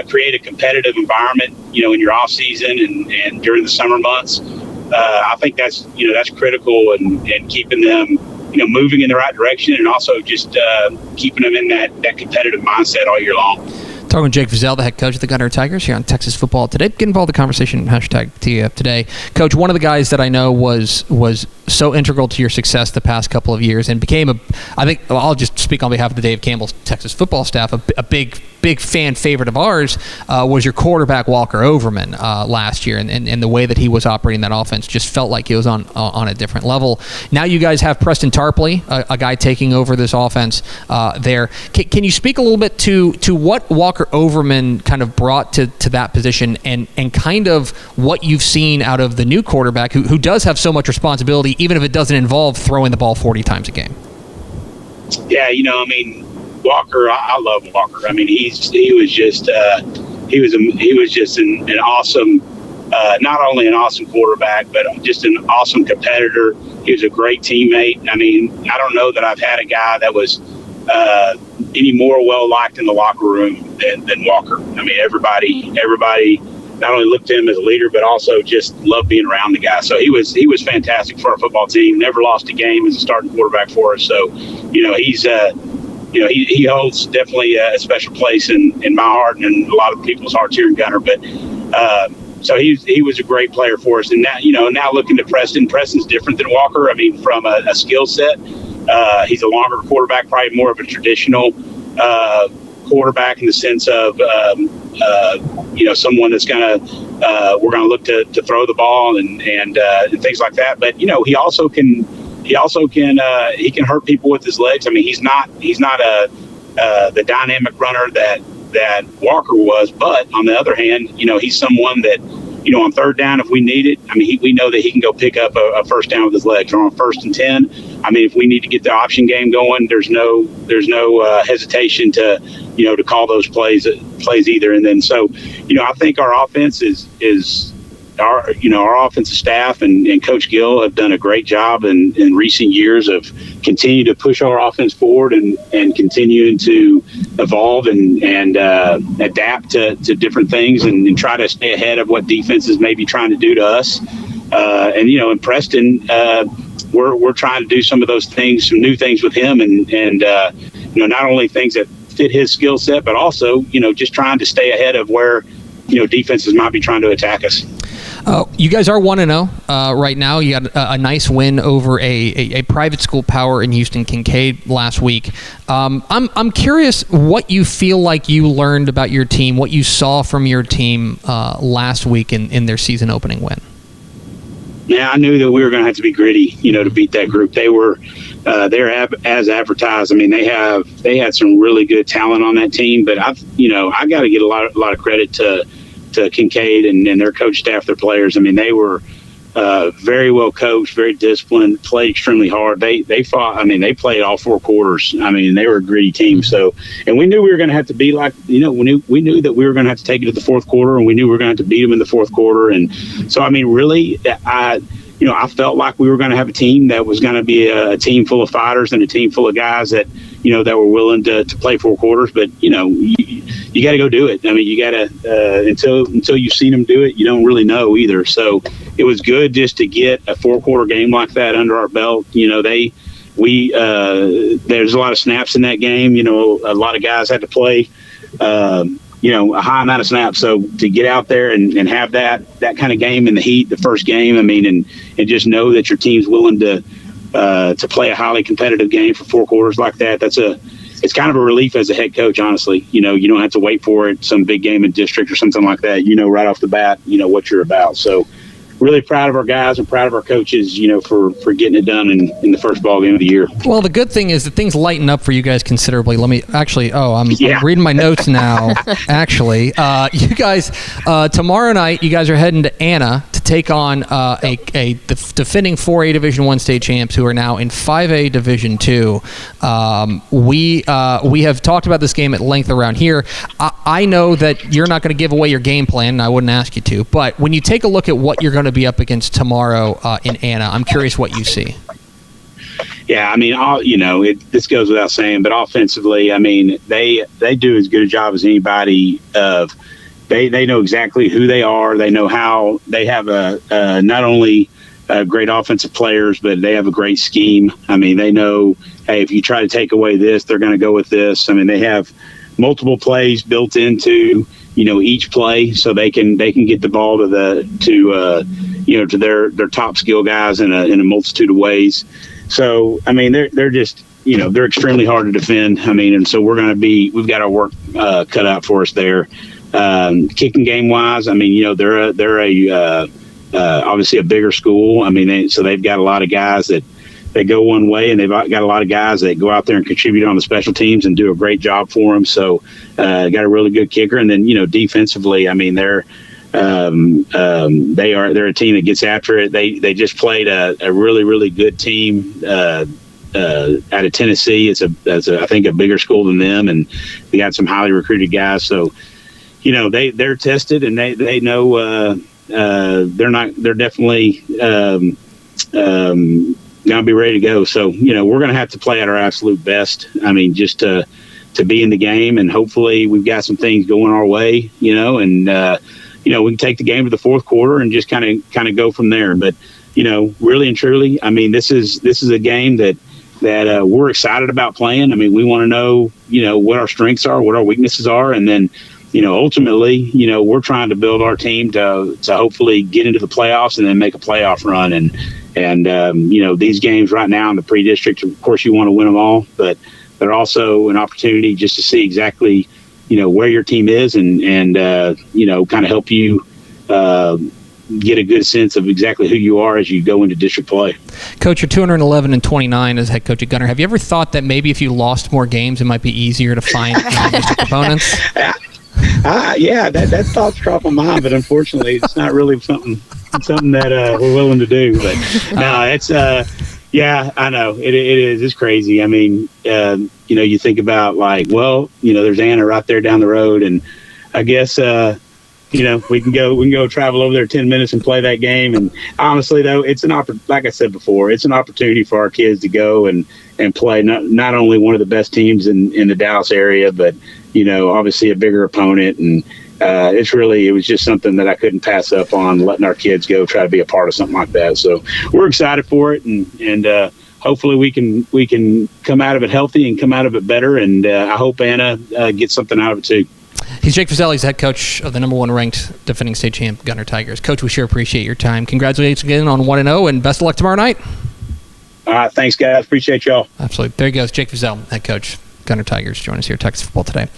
create a competitive environment, in your off season and during the summer months. I think that's critical, and keeping them, moving in the right direction, and also just keeping them in that competitive mindset all year long. Talking with Jake Fieszel, the head coach of the Gunter Tigers here on Texas Football Today. Get involved in the conversation, #TF Today. Coach, one of the guys that I know was so integral to your success the past couple of years, and became I think I'll just speak on behalf of the Dave Campbell's Texas football staff, a big fan favorite of ours, was your quarterback Walker Overman last year, and the way that he was operating that offense just felt like he was on a different level. Now you guys have Preston Tarpley, a guy taking over this offense there. Can you speak a little bit to what Walker Overman kind of brought to that position, and kind of what you've seen out of the new quarterback who does have so much responsibility, even if it doesn't involve throwing the ball 40 times a game? Yeah, Walker, I love Walker. I mean, he was just an awesome, not only an awesome quarterback, but just an awesome competitor. He was a great teammate. I mean, I don't know that I've had a guy that was any more well liked in the locker room than Walker. I mean, everybody not only looked at him as a leader, but also just loved being around the guy. So he was fantastic for our football team. Never lost a game as a starting quarterback for us. So, he holds definitely a special place in my heart and in a lot of people's hearts here in Gunter. But so he was a great player for us. And now looking at Preston, Preston's different than Walker. I mean, from a skill set, he's a longer quarterback, probably more of a traditional quarterback in the sense of someone that's we're gonna look to throw the ball and things like that. But he also can hurt people with his legs. I mean, he's not the dynamic runner that Walker was, but on the other hand, he's someone that on third down, if we need it, I mean, we know that he can go pick up a first down with his legs. Or on 1st and 10, I mean, if we need to get the option game going, there's no hesitation to call those plays either. And then so I think our offense is our offensive staff and Coach Gill have done a great job in recent years of continuing to push our offense forward and continuing to evolve and adapt to different things and try to stay ahead of what defenses may be trying to do to us. In Preston, we're trying to do some of those things, some new things with him and not only things that fit his skill set, but also, just trying to stay ahead of where, defenses might be trying to attack us. You guys are 1-0 right now. You got a nice win over a private school power in Houston, Kincaid, last week. I'm curious what you feel like you learned about your team, what you saw from your team last week in their season opening win. Yeah, I knew that we were going to have to be gritty, to beat that group. They're as advertised. I mean, they had some really good talent on that team, but I got to get a lot of credit to Kincaid and their coach staff, their players. I mean, they were very well coached, very disciplined, played extremely hard. They fought. I mean, they played all 4 quarters. I mean, they were a gritty team. So, and we knew we were going to have to be like, we knew that we were going to have to take it to the 4th quarter, and we knew we were going to have to beat them in the 4th quarter. And so, I mean, really, I felt like we were going to have a team that was going to be a team full of fighters and a team full of guys that were willing to play 4 quarters. But, you got to go do it. I mean, you got to, until you've seen them do it, you don't really know either. So it was good just to get a 4-quarter game like that under our belt. There's a lot of snaps in that game. A lot of guys had to play, a high amount of snaps. So to get out there and have that kind of game in the heat, the first game, I mean, and just know that your team's willing to play a highly competitive game for 4 quarters like that, it's kind of a relief as a head coach, honestly. You don't have to wait for it, some big game in district or something like that. Right off the bat, what you're about. So really proud of our guys and proud of our coaches, for getting it done in the first ball game of the year. Well, the good thing is that things lighten up for you guys considerably. Let me actually, I'm reading my notes now. Actually, you guys, tomorrow night, you guys are heading to Anna to take on the defending 4A Division I state champs who are now in 5A Division II. We have talked about this game at length around here. I know that you're not going to give away your game plan, and I wouldn't ask you to, but when you take a look at what you're going to be up against tomorrow in Anna, I'm curious what you see. Yeah, I mean, this goes without saying, but offensively, I mean, they do as good a job as anybody. They know exactly who they are. They know how they have not only great offensive players, but they have a great scheme. I mean, they know, hey, if you try to take away this, they're going to go with this. I mean, they have multiple plays built into each play, so they can get the ball to their top skill guys in a multitude of ways. So I mean, they're just they're extremely hard to defend. I mean, and so we've got our work cut out for us there. Kicking game wise, I mean, they're obviously a bigger school. I mean, they've got a lot of guys that go one way, and they've got a lot of guys that go out there and contribute on the special teams and do a great job for them. So got a really good kicker. And then, defensively, I mean, they're a team that gets after it. They just played a really, really good team out of Tennessee. It's I think a bigger school than them, and they got some highly recruited guys. So, they're tested, and they know they're definitely going to be ready to go. So, we're going to have to play at our absolute best. I mean, just to be in the game, and hopefully we've got some things going our way, and, we can take the game to the 4th quarter and just kind of go from there. But, really and truly, I mean, this is a game that, that we're excited about playing. I mean, we want to know, what our strengths are, what our weaknesses are, and then, ultimately, we're trying to build our team to hopefully get into the playoffs and then make a playoff run. And these games right now in the pre-district, of course, you want to win them all, but they're also an opportunity just to see exactly, where your team is and kind of help you get a good sense of exactly who you are as you go into district play. Coach, you're 211-29 as head coach at Gunter. Have you ever thought that maybe if you lost more games, it might be easier to find district opponents? Yeah, that thought's crossed my mind, but unfortunately, it's not really something that we're willing to do. But no, it's yeah, I know it is. It's crazy. I mean, you think about there's Anna right there down the road, and I guess we can go travel over there 10 minutes and play that game. And honestly, though, it's like I said before, it's an opportunity for our kids to go and play not only one of the best teams in the Dallas area, but obviously a bigger opponent. And it was just something that I couldn't pass up on, letting our kids go try to be a part of something like that. So we're excited for it, and hopefully we can come out of it healthy and come out of it better. And I hope Anna gets something out of it too. He's Jake Fieszel. He's head coach of the number 1 ranked defending state champ Gunter Tigers. Coach, we sure appreciate your time. Congratulations again on 1-0, and best of luck tomorrow night. All right, thanks, guys. Appreciate y'all. Absolutely. There he goes, Jake Fieszel, head coach, Gunter Tigers. Join us here at Texas Football Today.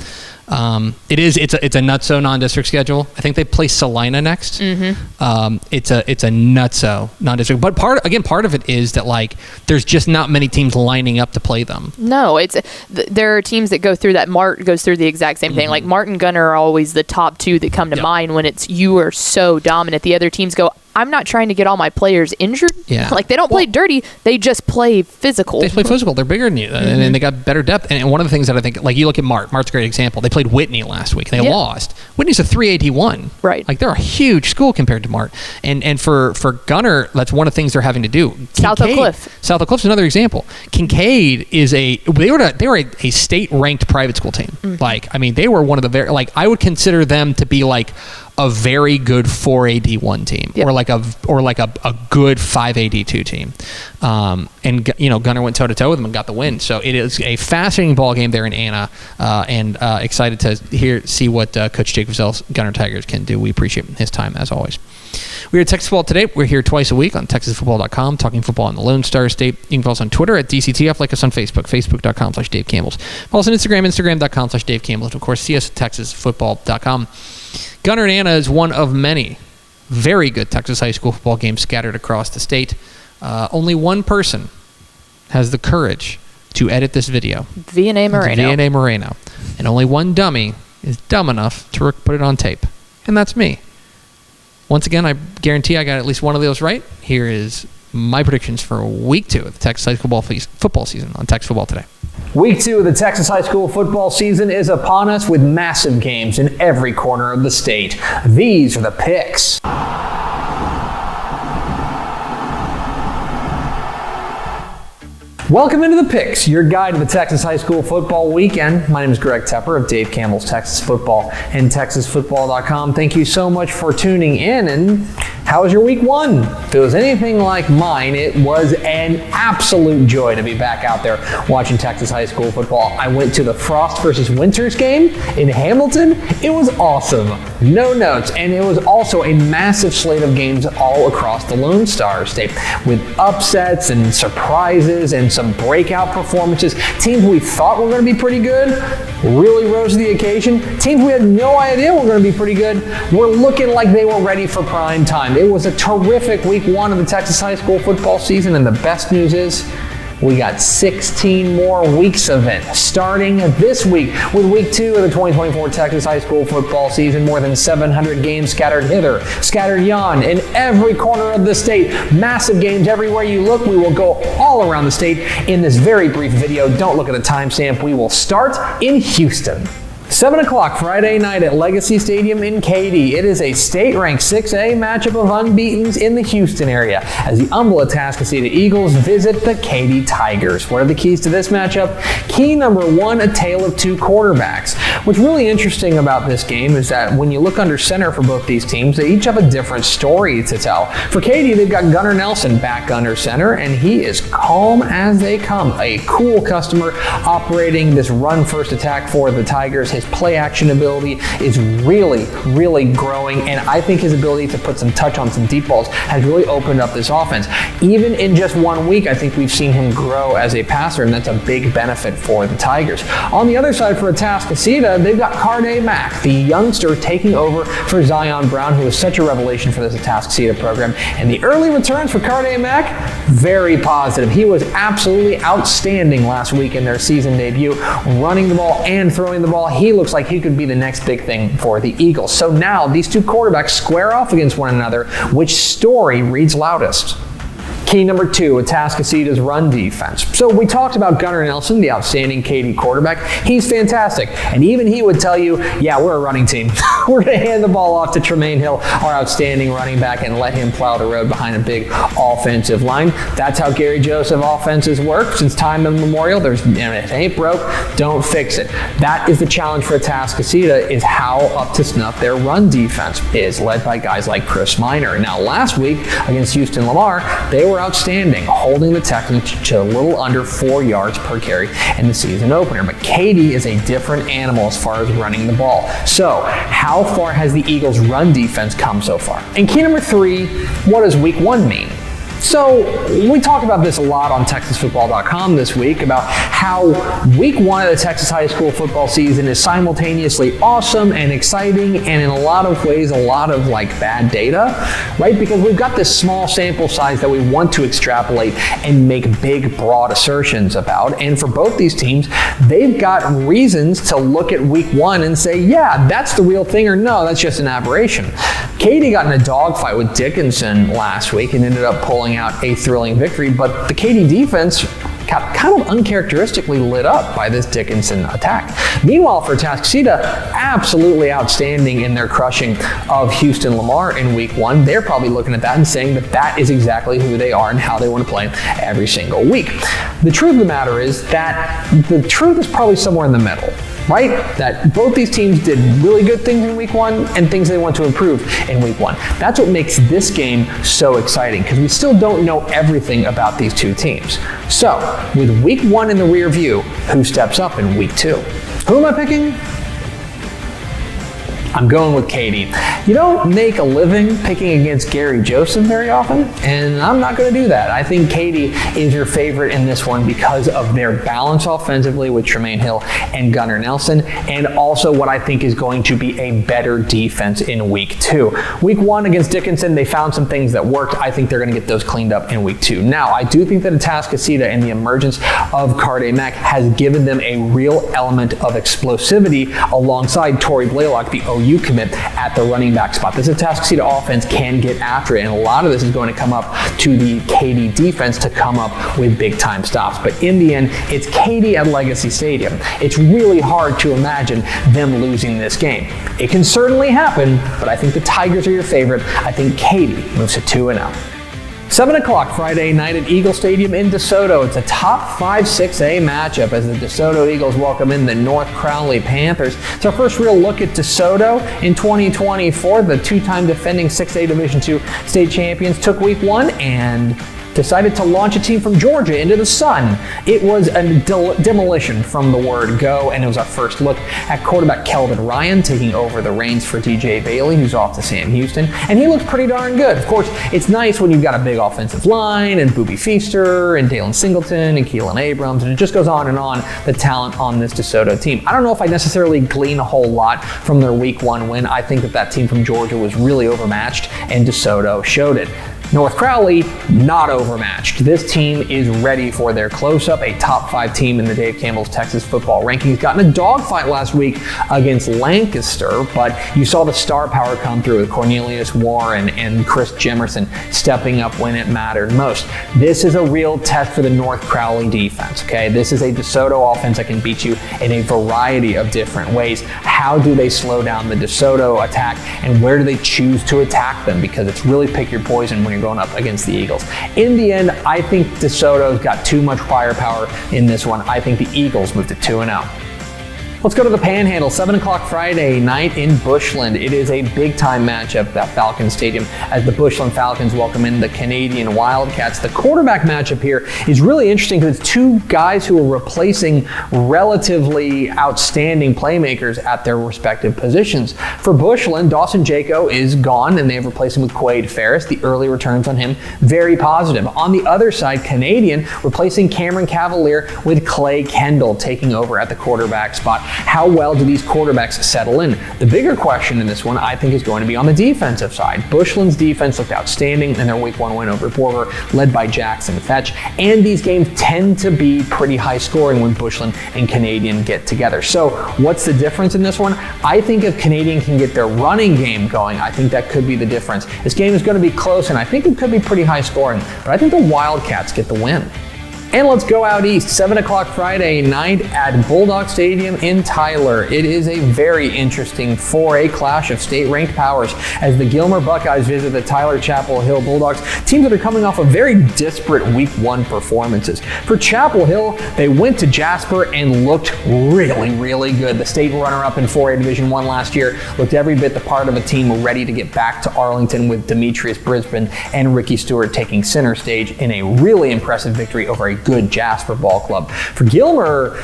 It's a nutso non-district schedule. I think they play Salina next. Mm-hmm. It's a nutso non-district. But part of it is that there's just not many teams lining up to play them. No, there are teams that go through that. Mart goes through the exact same thing. Like Mart and Gunter are always the top two that come to mind when it's you are so dominant. The other teams go, I'm not trying to get all my players injured. Yeah. They don't play dirty. They just play physical. They play physical. They're bigger than you, and they got better depth. And one of the things that I think, you look at Mart's a great example. They played Whitney last week. They lost. Whitney's a 381. Right. They're a huge school compared to Mart. And for Gunter, that's one of the things they're having to do. South Oak Cliff. South Oak Cliff's another example. Kincaid is they were a state-ranked private school team. Mm-hmm. They were one of the very, I would consider them to be a very good 4A D1 team, or a good 5A D2 team. And Gunter went toe-to-toe with them and got the win. So it is a fascinating ball game there in Anna, and excited to see what Coach Jake Fieszel's Gunter Tigers can do. We appreciate his time, as always. We're at Texas Football Today. We're here twice a week on TexasFootball.com, talking football in the Lone Star State. You can follow us on Twitter at DCTF, like us on Facebook, Facebook.com/Dave Campbell's. Follow us on Instagram, Instagram.com/Dave Campbell's. Of course, see us at TexasFootball.com. Gunter and Anna is one of many very good Texas high school football games scattered across the state. Only one person has the courage to edit this video. V&A Moreno. And only one dummy is dumb enough to put it on tape. And that's me. Once again, I guarantee I got at least one of those right. Here is my predictions for Week 2 of the Texas high school football season on Texas Football Today. Week 2 of the Texas high school football season is upon us with massive games in every corner of the state. These are the picks. Welcome into the Picks, your guide to the Texas high school football weekend. My name is Greg Tepper of Dave Campbell's Texas Football and TexasFootball.com. Thank you so much for tuning in. And how was your week 1? If it was anything like mine, it was an absolute joy to be back out there watching Texas high school football. I went to the Frost versus Winters game in Hamilton. It was awesome. No notes. And it was also a massive slate of games all across the Lone Star State with upsets and surprises and some breakout performances. Teams we thought were going to be pretty good really rose to the occasion. Teams we had no idea were going to be pretty good were looking like they were ready for prime time. It was a terrific week 1 of the Texas high school football season, and the best news is we got 16 more weeks of it, starting this week with Week 2 of the 2024 Texas high school football season. More than 700 games scattered hither, scattered yon, in every corner of the state. Massive games everywhere you look. We will go all around the state in this very brief video. Don't look at the timestamp. We will start in Houston. 7 o'clock Friday night at Legacy Stadium in Katy. It is a state-ranked 6A matchup of unbeatens in the Houston area as the humble Atascocita Eagles visit the Katy Tigers. What are the keys to this matchup? Key number 1, a tale of two quarterbacks. What's really interesting about this game is that when you look under center for both these teams, they each have a different story to tell. For Katy, they've got Gunter Nelson back under center, and he is calm as they come. A cool customer operating this run-first attack for the Tigers. His play action ability is really, really growing, and I think his ability to put some touch on some deep balls has really opened up this offense. Even in just 1 week, I think we've seen him grow as a passer, and that's a big benefit for the Tigers. On the other side for Atascocita, they've got Carday Mack, the youngster taking over for Zion Brown, who is such a revelation for this Atascocita program. And the early returns for Carday Mack, very positive. He was absolutely outstanding last week in their season debut, running the ball and throwing the ball. He looks like he could be the next big thing for the Eagles. So now these two quarterbacks square off against one another. Which story reads loudest? Key number 2, Atascocita's run defense. So we talked about Gunter Nelson, the outstanding Katy quarterback. He's fantastic. And even he would tell you, yeah, we're a running team. We're going to hand the ball off to Tremaine Hill, our outstanding running back, and let him plow the road behind a big offensive line. That's how Gary Joseph offenses work. Since time immemorial, if it ain't broke, don't fix it. That is the challenge for Atascocita, is how up to snuff their run defense is, led by guys like Chris Minor. Now, last week against Houston Lamar, they were outstanding, holding the Texans to a little under 4 yards per carry in the season opener. But Katy is a different animal as far as running the ball. So, how far has the Eagles' run defense come so far? And key number 3, what does week 1 mean? So we talked about this a lot on TexasFootball.com this week about how week 1 of the Texas high school football season is simultaneously awesome and exciting, and in a lot of ways a lot of bad data, right? Because we've got this small sample size that we want to extrapolate and make big, broad assertions about. And for both these teams, they've got reasons to look at week 1 and say, yeah, that's the real thing, or no, that's just an aberration. Katy got in a dogfight with Dickinson last week and ended up pulling out a thrilling victory, but the Katy defense got kind of uncharacteristically lit up by this Dickinson attack. Meanwhile, for Atascocita, absolutely outstanding in their crushing of Houston Lamar in week 1. They're probably looking at that and saying that that is exactly who they are and how they want to play every single week. The truth of the matter is that the truth is probably somewhere in the middle. Right? That both these teams did really good things in week 1 and things they want to improve in week 1. That's what makes this game so exciting, because we still don't know everything about these two teams. So, with week 1 in the rear view, who steps up in week 2? Who am I picking? I'm going with Katy. You don't make a living picking against Gary Joseph very often, and I'm not going to do that. I think Katy is your favorite in this one because of their balance offensively with Tremaine Hill and Gunter Nelson, and also what I think is going to be a better defense in week 2. Week 1 against Dickinson, they found some things that worked. I think they're going to get those cleaned up in week 2. Now, I do think that Atascocita and the emergence of Carday Mack has given them a real element of explosivity alongside Torrey Blaylock, the OU commit, at the running back spot. This Atascocita offense can get after it, and a lot of this is going to come up to the Katy defense to come up with big time stops. But in the end, it's Katy at Legacy Stadium. It's really hard to imagine them losing this game. It can certainly happen, but I think the Tigers are your favorite. I think Katy moves to 2-0. 7 o'clock Friday night at Eagle Stadium in DeSoto. It's a top 5 6A matchup as the DeSoto Eagles welcome in the North Crowley Panthers. It's our first real look at DeSoto in 2024. The two-time defending 6A Division II state champions took week 1 and decided to launch a team from Georgia into the sun. It was a demolition from the word go, and it was our first look at quarterback Kelvin Ryan taking over the reins for DJ Bailey, who's off to Sam Houston, and he looks pretty darn good. Of course, it's nice when you've got a big offensive line, and Boobie Feaster, and Dalen Singleton, and Keelan Abrams, and it just goes on and on, the talent on this DeSoto team. I don't know if I necessarily glean a whole lot from their week 1 win. I think that team from Georgia was really overmatched, and DeSoto showed it. North Crowley, not overmatched. This team is ready for their close-up, a top 5 team in the Dave Campbell's Texas football rankings. Got in a dogfight last week against Lancaster, but you saw the star power come through with Cornelius Warren and Chris Jimerson stepping up when it mattered most. This is a real test for the North Crowley defense, okay? This is a DeSoto offense that can beat you in a variety of different ways. How do they slow down the DeSoto attack, and where do they choose to attack them? Because it's really pick your poison when you're going up against the Eagles. In the end, I think DeSoto's got too much firepower in this one. I think the Eagles move to 2-0. Let's go to the Panhandle, 7 o'clock Friday night in Bushland. It is a big-time matchup at Falcon Stadium as the Bushland Falcons welcome in the Canadian Wildcats. The quarterback matchup here is really interesting because it's two guys who are replacing relatively outstanding playmakers at their respective positions. For Bushland, Dawson Jaco is gone, and they have replaced him with Quade Ferris. The early returns on him, very positive. On the other side, Canadian replacing Cameron Cavalier with Clay Kendall taking over at the quarterback spot. How well do these quarterbacks settle in? The bigger question in this one, I think, is going to be on the defensive side. Bushland's defense looked outstanding in their Week 1 win over Borger, led by Jackson Fetch, and these games tend to be pretty high scoring when Bushland and Canadian get together. So what's the difference in this one? I think if Canadian can get their running game going, I think that could be the difference. This game is going to be close, and I think it could be pretty high scoring, but I think the Wildcats get the win. And let's go out east, 7 o'clock Friday night at Bulldog Stadium in Tyler. It is a very interesting 4A clash of state-ranked powers as the Gilmer Buckeyes visit the Tyler Chapel Hill Bulldogs, teams that are coming off of very disparate Week 1 performances. For Chapel Hill, they went to Jasper and looked really, really good. The state runner-up in 4A Division 1 last year looked every bit the part of a team ready to get back to Arlington, with Demetrius Brisbane and Ricky Stewart taking center stage in a really impressive victory over a good Jasper ball club. For Gilmer,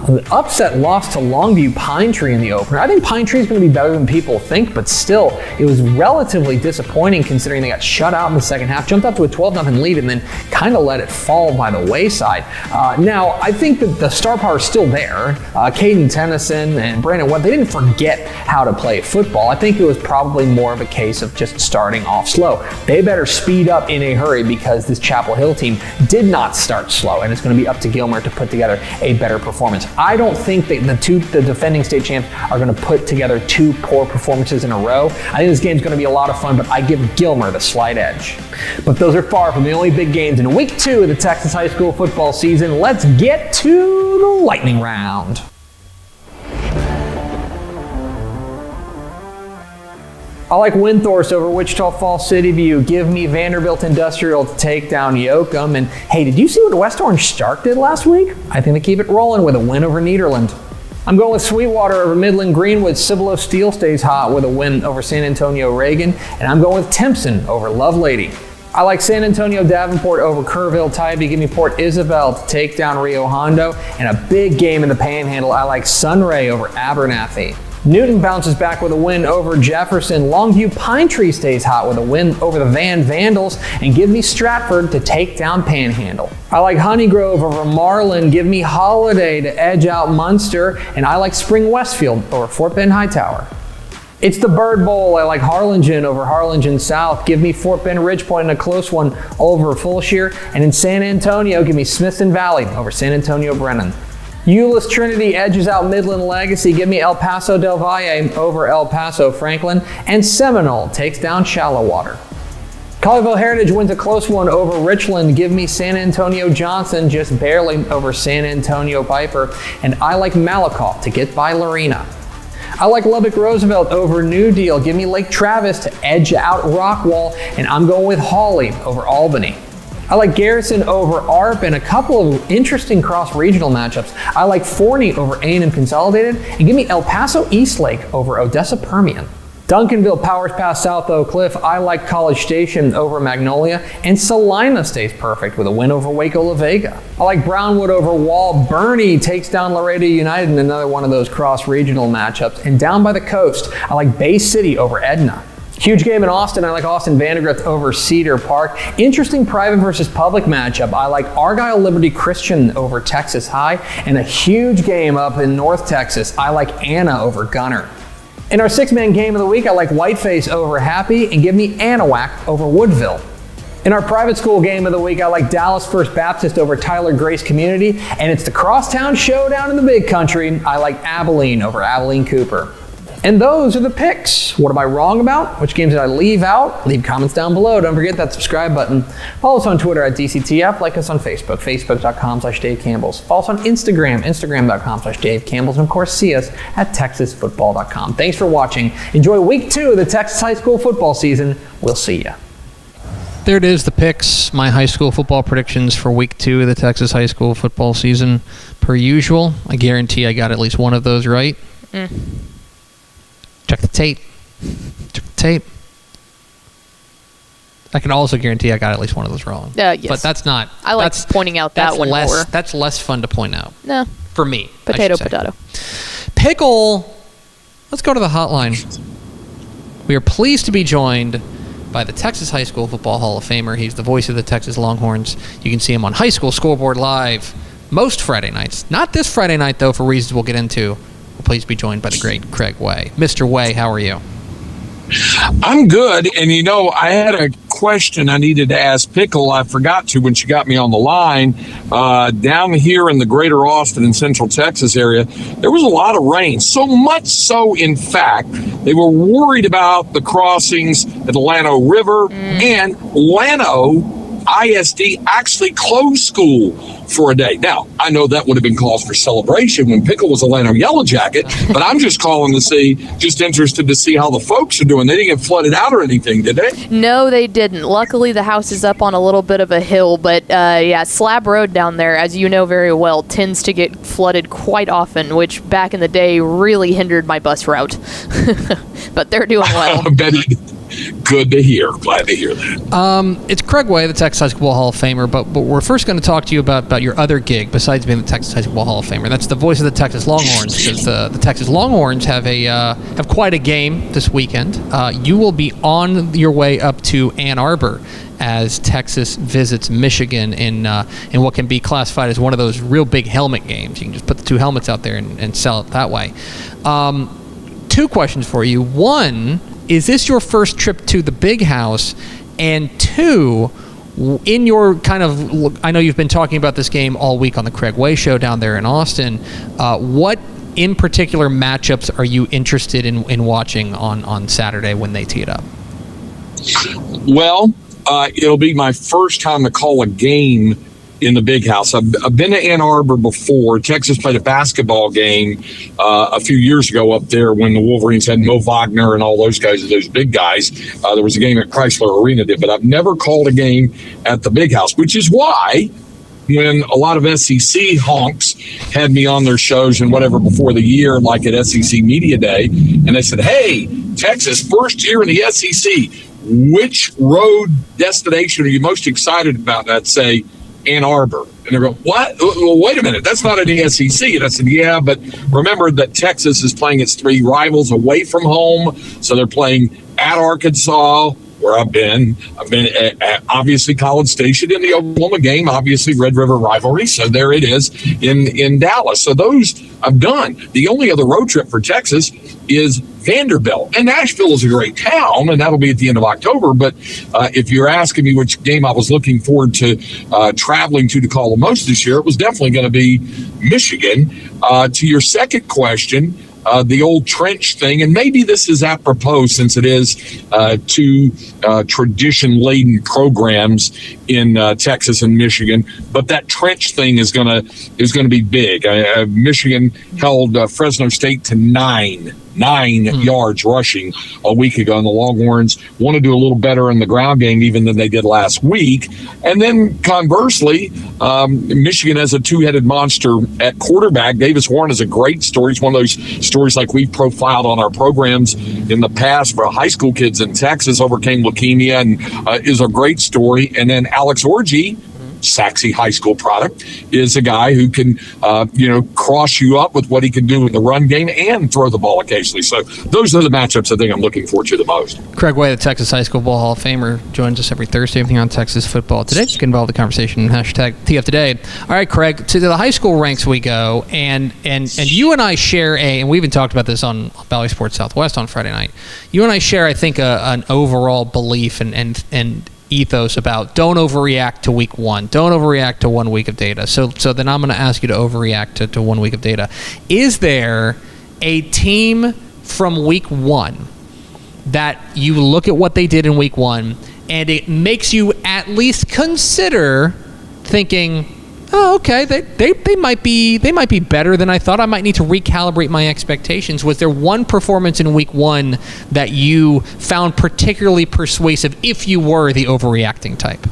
an upset loss to Longview Pine Tree in the opener. I think Pine Tree is going to be better than people think, but still, it was relatively disappointing considering they got shut out in the second half, jumped up to a 12-0 lead, and then kind of let it fall by the wayside. Now, I think that the star power is still there. Caden Tennyson and Brandon Webb, they didn't forget how to play football. I think it was probably more of a case of just starting off slow. They better speed up in a hurry because this Chapel Hill team did not start slow, and it's going to be up to Gilmer to put together a better performance. I don't think that the defending state champs are going to put together two poor performances in a row. I think this game's going to be a lot of fun, but I give Gilmer the slight edge. But those are far from the only big games in Week 2 of the Texas high school football season. Let's get to the lightning round. I like Windthorst over Wichita Falls City View. Give me Vanderbilt Industrial to take down Yoakum. And hey, did you see what West Orange Stark did last week? I think they keep it rolling with a win over Nederland. I'm going with Sweetwater over Midland Greenwood. Cibolo Steel stays hot with a win over San Antonio Reagan. And I'm going with Timpson over Lovelady. I like San Antonio Davenport over Kerrville Tybee. Give me Port Isabel to take down Rio Hondo. And a big game in the Panhandle. I like Sunray over Abernathy. Newton bounces back with a win over Jefferson. Longview Pine Tree stays hot with a win over the Van Vandals. And give me Stratford to take down Panhandle. I like Honeygrove over Marlin. Give me Holiday to edge out Munster. And I like Spring Westfield over Fort Bend Hightower. It's the Bird Bowl. I like Harlingen over Harlingen South. Give me Fort Bend Ridgepoint in a close one over Fulshire. And in San Antonio, give me Smithson Valley over San Antonio Brennan. Euless Trinity edges out Midland Legacy. Give me El Paso Del Valle over El Paso Franklin. And Seminole takes down Shallowater. Colleyville Heritage wins a close one over Richland. Give me San Antonio Johnson just barely over San Antonio Piper. And I like Malakoff to get by Lorena. I like Lubbock Roosevelt over New Deal. Give me Lake Travis to edge out Rockwall. And I'm going with Hawley over Albany. I like Garrison over ARP and a couple of interesting cross-regional matchups. I like Forney over A&M Consolidated, and give me El Paso Eastlake over Odessa Permian. Duncanville powers past South Oak Cliff. I like College Station over Magnolia, and Salina stays perfect with a win over Waco La Vega. I like Brownwood over Wall. Bernie takes down Laredo United in another one of those cross-regional matchups. And down by the coast, I like Bay City over Edna. Huge game in Austin. I like Austin Vandegrift over Cedar Park. Interesting private versus public matchup. I like Argyle Liberty Christian over Texas High. And a huge game up in North Texas. I like Anna over Gunter. In our six-man game of the week, I like Whiteface over Happy. And give me Anahuac over Woodville. In our private school game of the week, I like Dallas First Baptist over Tyler Grace Community. And it's the crosstown showdown in the big country. I like Abilene over Abilene Cooper. And those are the picks. What am I wrong about? Which games did I leave out? Leave comments down below. Don't forget that subscribe button. Follow us on Twitter at DCTF. Like us on Facebook, facebook.com/Dave Campbell's. Follow us on Instagram, instagram.com/Dave Campbell's. And of course, see us at texasfootball.com. Thanks for watching. Enjoy week 2 of the Texas high school football season. We'll see ya. There it is, the picks, my high school football predictions for week 2 of the Texas high school football season. Per usual, I guarantee I got at least one of those right. Check the tape. I can also guarantee I got at least one of those wrong. Yes. But that's not... I like pointing out that one more. That's less fun to point out. No. For me. Potato. Pickle. Let's go to the hotline. We are pleased to be joined by the Texas High School Football Hall of Famer. He's the voice of the Texas Longhorns. You can see him on High School Scoreboard Live most Friday nights. Not this Friday night, though, for reasons we'll get into. We're pleased to be joined by the great Craig Way. Mr. Way, how are you? I'm good. And, I had a question I needed to ask Pickle. I forgot to when she got me on the line. Down here in the greater Austin and central Texas area, there was a lot of rain. So much so, in fact, they were worried about the crossings at the Llano River, and Llano ISD actually closed school for a day. Now, I know that would have been cause for celebration when Pickle was a Llano Yellow Jacket, but I'm just calling to see, just interested to see how the folks are doing. They didn't get flooded out or anything, did they? No, they didn't. Luckily, the house is up on a little bit of a hill, but Slab Road down there, as you know very well, tends to get flooded quite often, which back in the day really hindered my bus route. But they're doing well. I bet good to hear. Glad to hear that. It's Craig Way, the Texas High School Hall of Famer, but we're first going to talk to you about your other gig besides being the Texas High School Hall of Famer. That's the voice of the Texas Longhorns, because the Texas Longhorns have quite a game this weekend. You will be on your way up to Ann Arbor as Texas visits Michigan in what can be classified as one of those real big helmet games. You can just put the 2 helmets out there and sell it that way. 2 questions for you. One, is this your first trip to the Big House? And 2, in your I know you've been talking about this game all week on the Craig Way Show down there in Austin. What in particular matchups are you interested in watching on Saturday when they tee it up? Well, it'll be my first time to call a game in the Big House. I've been to Ann Arbor before. Texas played a basketball game a few years ago up there when the Wolverines had Mo Wagner and all those guys, those big guys. There was a game at Chrysler Arena, but I've never called a game at the Big House, which is why when a lot of SEC honks had me on their shows and whatever before the year, like at SEC Media Day, and they said, hey, Texas, first year in the SEC, which road destination are you most excited about? And I'd say Ann Arbor. And they go, what? Well, wait a minute. That's not an SEC. And I said, yeah, but remember that Texas is playing its 3 rivals away from home. So they're playing at Arkansas, where I've been at, obviously College Station in the Oklahoma game, obviously Red River rivalry. So there it is in Dallas. So those I've done. The only other road trip for Texas is Vanderbilt. And Nashville is a great town, and that'll be at the end of October. But if you're asking me which game I was looking forward to traveling to call the most this year, it was definitely going to be Michigan. To your second question, the old trench thing, and maybe this is apropos since it is 2 tradition-laden programs in Texas and Michigan, but that trench thing is gonna be big. Michigan held Fresno State to 9 yards rushing a week ago, and the Longhorns want to do a little better in the ground game even than they did last week. And then conversely, Michigan has a 2-headed monster at quarterback. Davis Warren is a great story. It's one of those stories like we've profiled on our programs in the past for high school kids in Texas, overcame leukemia, and is a great story. And then Alex Orji, Saxe High School product, is a guy who can, cross you up with what he can do in the run game and throw the ball occasionally. So those are the matchups I think I'm looking forward to the most. Craig Way, the Texas High School Hall of Famer, joins us every Thursday on Texas Football Today. You can involve the conversation hashtag TF Today. All right, Craig, to the high school ranks we go, and you and I share and we even talked about this on Valley Sports Southwest on Friday night. You and I share, I think, an overall belief and ethos about don't overreact to week 1. Don't overreact to 1 week of data. So then I'm going to ask you to overreact to 1 week of data. Is there a team from week 1 that you look at what they did in week 1 and it makes you at least consider thinking, oh, okay, they might be better than I thought. I might need to recalibrate my expectations. Was there one performance in week 1 that you found particularly persuasive if you were the overreacting type?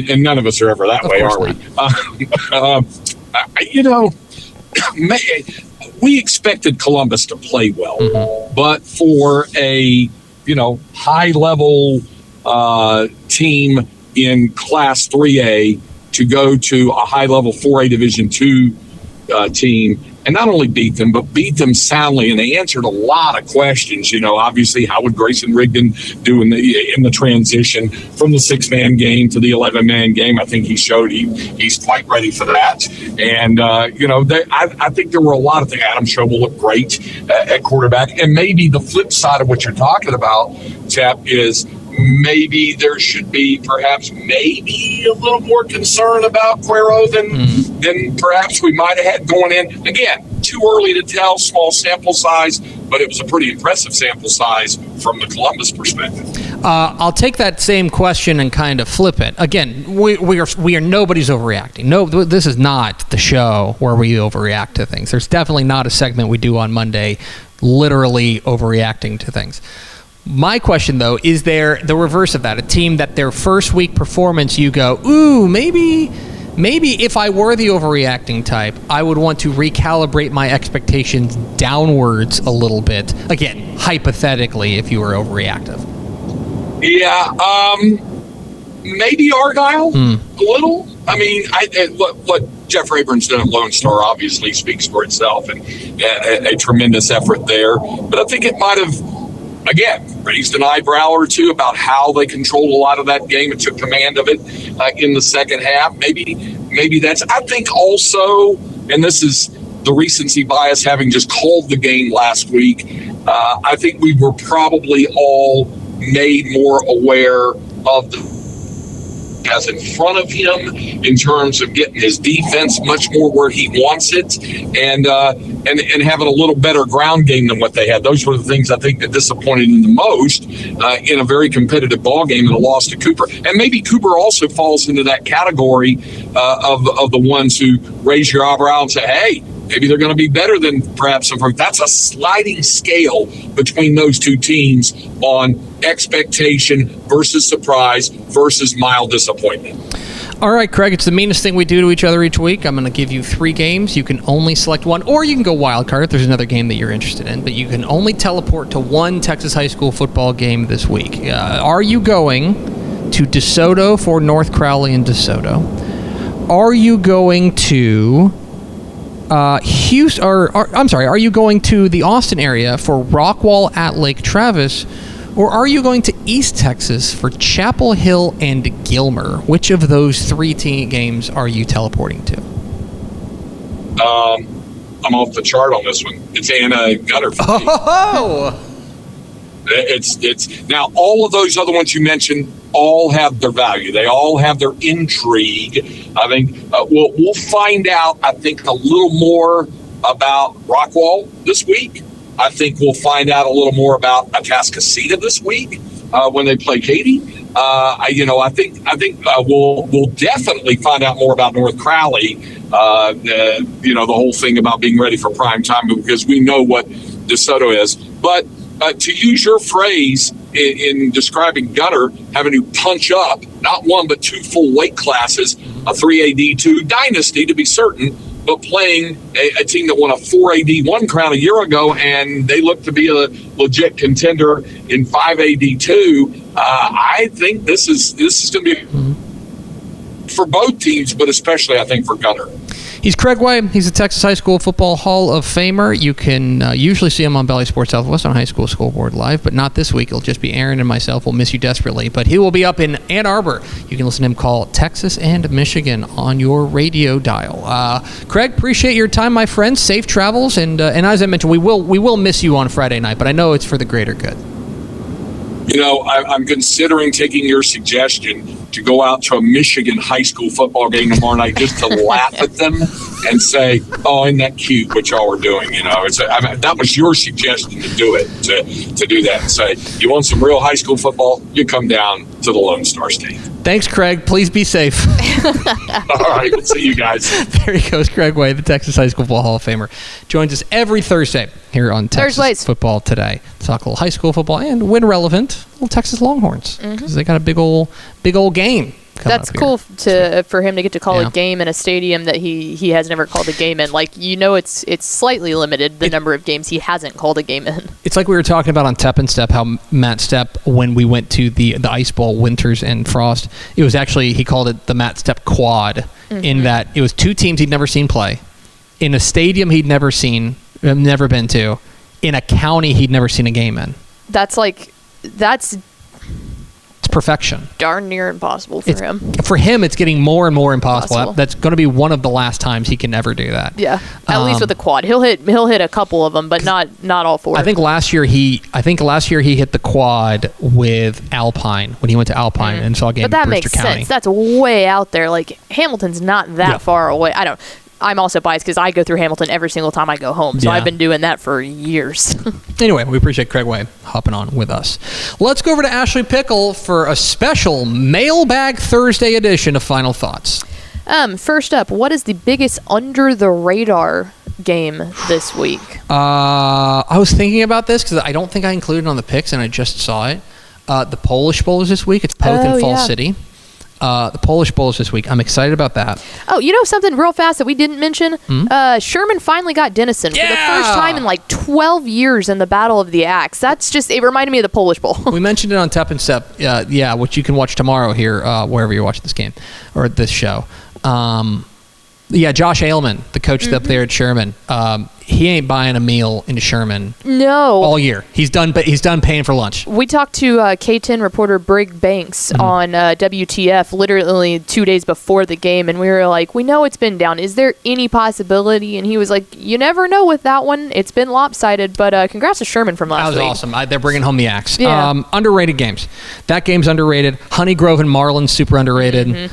And none of us are ever that way, are we? We expected Columbus to play well, but for a high-level team in Class 3A to go to a high-level 4A Division II team and not only beat them, but beat them soundly. And they answered a lot of questions. Obviously, how would Grayson Rigdon do in the transition from the 6-man game to the 11-man game? I think he showed he's quite ready for that. And, I think there were a lot of things. Adam Schobel looked great at quarterback. And maybe the flip side of what you're talking about, Tap, is maybe there should be maybe a little more concern about Cuero than perhaps we might have had going in. Again, too early to tell, small sample size, but it was a pretty impressive sample size from the Columbus perspective. I'll take that same question and kind of flip it. Again, we are nobody's overreacting. No, this is not the show where we overreact to things. There's definitely not a segment we do on Monday literally overreacting to things. My question, though, is there the reverse of that? A team that their first week performance, you go, ooh, maybe if I were the overreacting type, I would want to recalibrate my expectations downwards a little bit. Again, hypothetically, if you were overreactive. Yeah, maybe Argyle a little. I mean, what Jeff Rayburn's done at Lone Star obviously speaks for itself, and a tremendous effort there. But I think it might have, again, raised an eyebrow or two about how they controlled a lot of that game and took command of it in the second half. Maybe that's, I think also, and this is the recency bias having just called the game last week, I think we were probably all made more aware of the has in front of him in terms of getting his defense much more where he wants it and having a little better ground game than what they had. Those were the things I think that disappointed him the most in a very competitive ball game and a loss to Cooper. And maybe Cooper also falls into that category of the ones who raise your eyebrow and say, hey, maybe they're going to be better than perhaps some. That's a sliding scale between those two teams on expectation versus surprise versus mild disappointment. All right, Craig, it's the meanest thing we do to each other each week. I'm going to give you 3 games. You can only select one, or you can go wild card if there's another game that you're interested in, but you can only teleport to one Texas high school football game this week. Are you going to DeSoto for North Crowley and DeSoto? Are you going to Houston, are you going to the Austin area for Rockwall at Lake Travis, or are you going to East Texas for Chapel Hill and Gilmer? Which of those 3 games are you teleporting to? I'm off the chart on this one. It's Anna Gunter for me. Oh! It's now all of those other ones you mentioned all have their value. They all have their intrigue. I think we'll find out, I think, a little more about Rockwall this week. I think we'll find out a little more about Atascocita this week when they play Katy. I think we'll definitely find out more about North Crowley. The whole thing about being ready for prime time, because we know what DeSoto is. But to use your phrase in describing Gunter, having to punch up not 1 but 2 full weight classes, a 3AD2 dynasty to be certain, but playing a team that won a 4AD1 crown a year ago, and they look to be a legit contender in 5AD2. I think this is going to be for both teams, but especially I think for Gunter. He's Craig Way. He's a Texas High School Football Hall of Famer. You can usually see him on Bally Sports Southwest on High School Scoreboard Live, but not this week. It'll just be Aaron and myself. We'll miss you desperately, but he will be up in Ann Arbor. You can listen to him call Texas and Michigan on your radio dial. Craig, appreciate your time, my friend. Safe travels, and as I mentioned, we will miss you on Friday night, but I know it's for the greater good. I'm considering taking your suggestion to go out to a Michigan high school football game tomorrow night just to laugh at them and say, "Oh, isn't that cute what y'all were doing?" You know, that was your suggestion to do it, to do that and say, "You want some real high school football? You come down to the Lone Star State." Thanks, Craig. Please be safe. All right, we'll see you guys. There he goes, Craig Way, the Texas High School Football Hall of Famer. Joins us every Thursday here on Texas Football Today. Talk a little high school football and win relevant little Texas Longhorns because they got a big old game. That's cool for him to get to call a game in a stadium that he has never called a game in. Like, it's slightly limited, the number of games he hasn't called a game in. It's like we were talking about on Tep and Step, how Matt Stepp, when we went to the Ice Bowl, Winters and Frost, it was actually, he called it the Matt Stepp quad, in that it was two teams he'd never seen play, in a stadium he'd never been to, in a county he'd never seen a game in. That's perfection. Darn near impossible for him. For him, it's getting more and more impossible. That's going to be one of the last times he can ever do that. Yeah, at least with the quad, he'll hit a couple of them, but not all four. I think last year he hit the quad with Alpine when he went to Alpine and saw a game. But that in makes Brewster County. sense. That's way out there. Like, Hamilton's not that far away. I'm also biased because I go through Hamilton every single time I go home. So I've been doing that for years. Anyway, we appreciate Craig Way hopping on with us. Let's go over to Ashley Pickle for a special Mailbag Thursday edition of Final Thoughts. First up, what is the biggest under-the-radar game this week? I was thinking about this because I don't think I included it on the picks, and I just saw it. The Polish Bowl is this week. It's Poth and Fall City. The Polish Bowl is this week. I'm excited about that. Oh, something real fast that we didn't mention? Sherman finally got Denison for the first time in like 12 years in the Battle of the Axe. It reminded me of the Polish Bowl. We mentioned it on Tep and Step, which you can watch tomorrow here, wherever you're watching this game or this show. Josh Ailman, the coach up there at Sherman, he ain't buying a meal in Sherman. No, all year. He's done paying for lunch. We talked to K10 reporter Brig Banks on WTF literally 2 days before the game, and we were like, "We know it's been down. Is there any possibility?" And he was like, "You never know with that one. It's been lopsided." But congrats to Sherman from last week. That was awesome. They're bringing home the axe. Yeah. Underrated games. That game's underrated. Honey Grove and Marlin, super underrated.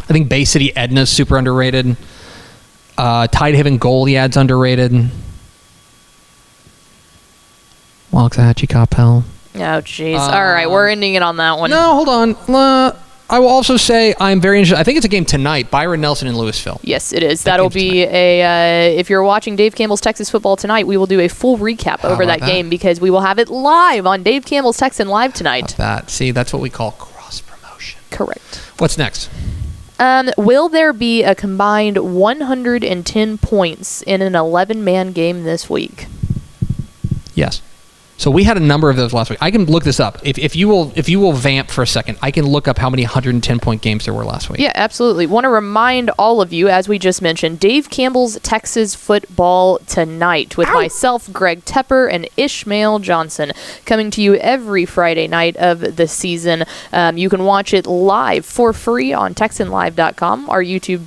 I think Bay City Edna's super underrated. Tidehaven Goliad's underrated. Waxahachie Coppell. Oh, jeez. All right, we're ending it on that one. No, hold on. I will also say I'm very interested. I think it's a game tonight. Byron Nelson in Louisville. Yes, it is. That'll be if you're watching Dave Campbell's Texas Football Tonight, we will do a full recap over that game because we will have it live on Dave Campbell's Texan Live tonight. See, that's what we call cross-promotion. Correct. What's next? Will there be a combined 110 points in an 11-man game this week? Yes. So we had a number of those last week. I can look this up. If you will vamp for a second, I can look up how many 110-point games there were last week. Yeah, absolutely. Want to remind all of you, as we just mentioned, Dave Campbell's Texas Football Tonight with myself, Greg Tepper, and Ishmael Johnson coming to you every Friday night of the season. You can watch it live for free on TexanLive.com, our YouTube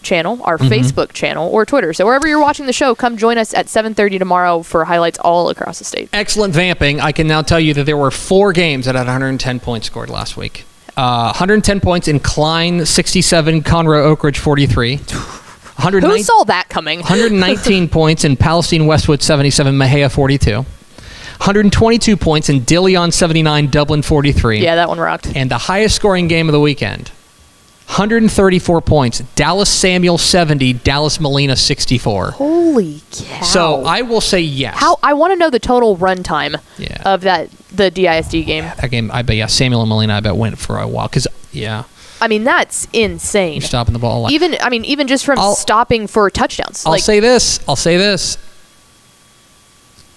channel, our Facebook channel, or Twitter. So wherever you're watching the show, come join us at 7:30 tomorrow for highlights all across the state. Excellent vamping. I can now tell you that there were 4 games that had 110 points scored last week. 110 points in Klein 67, Conroe Oak Ridge 43. Who saw that coming? 119 points in Palestine Westwood 77, Mejia 42. 122 points in Dilion 79, Dublin 43. Yeah, that one rocked. And the highest scoring game of the weekend, 134 points. Dallas Samuel 70, Dallas Molina 64. Holy cow. So I will say yes. I want to know the total runtime of the DISD game. That game, I bet, Samuel and Molina, I bet, went for a while. Because, I mean, that's insane. You're stopping the ball a lot. Even just from stopping for touchdowns. I'll say this.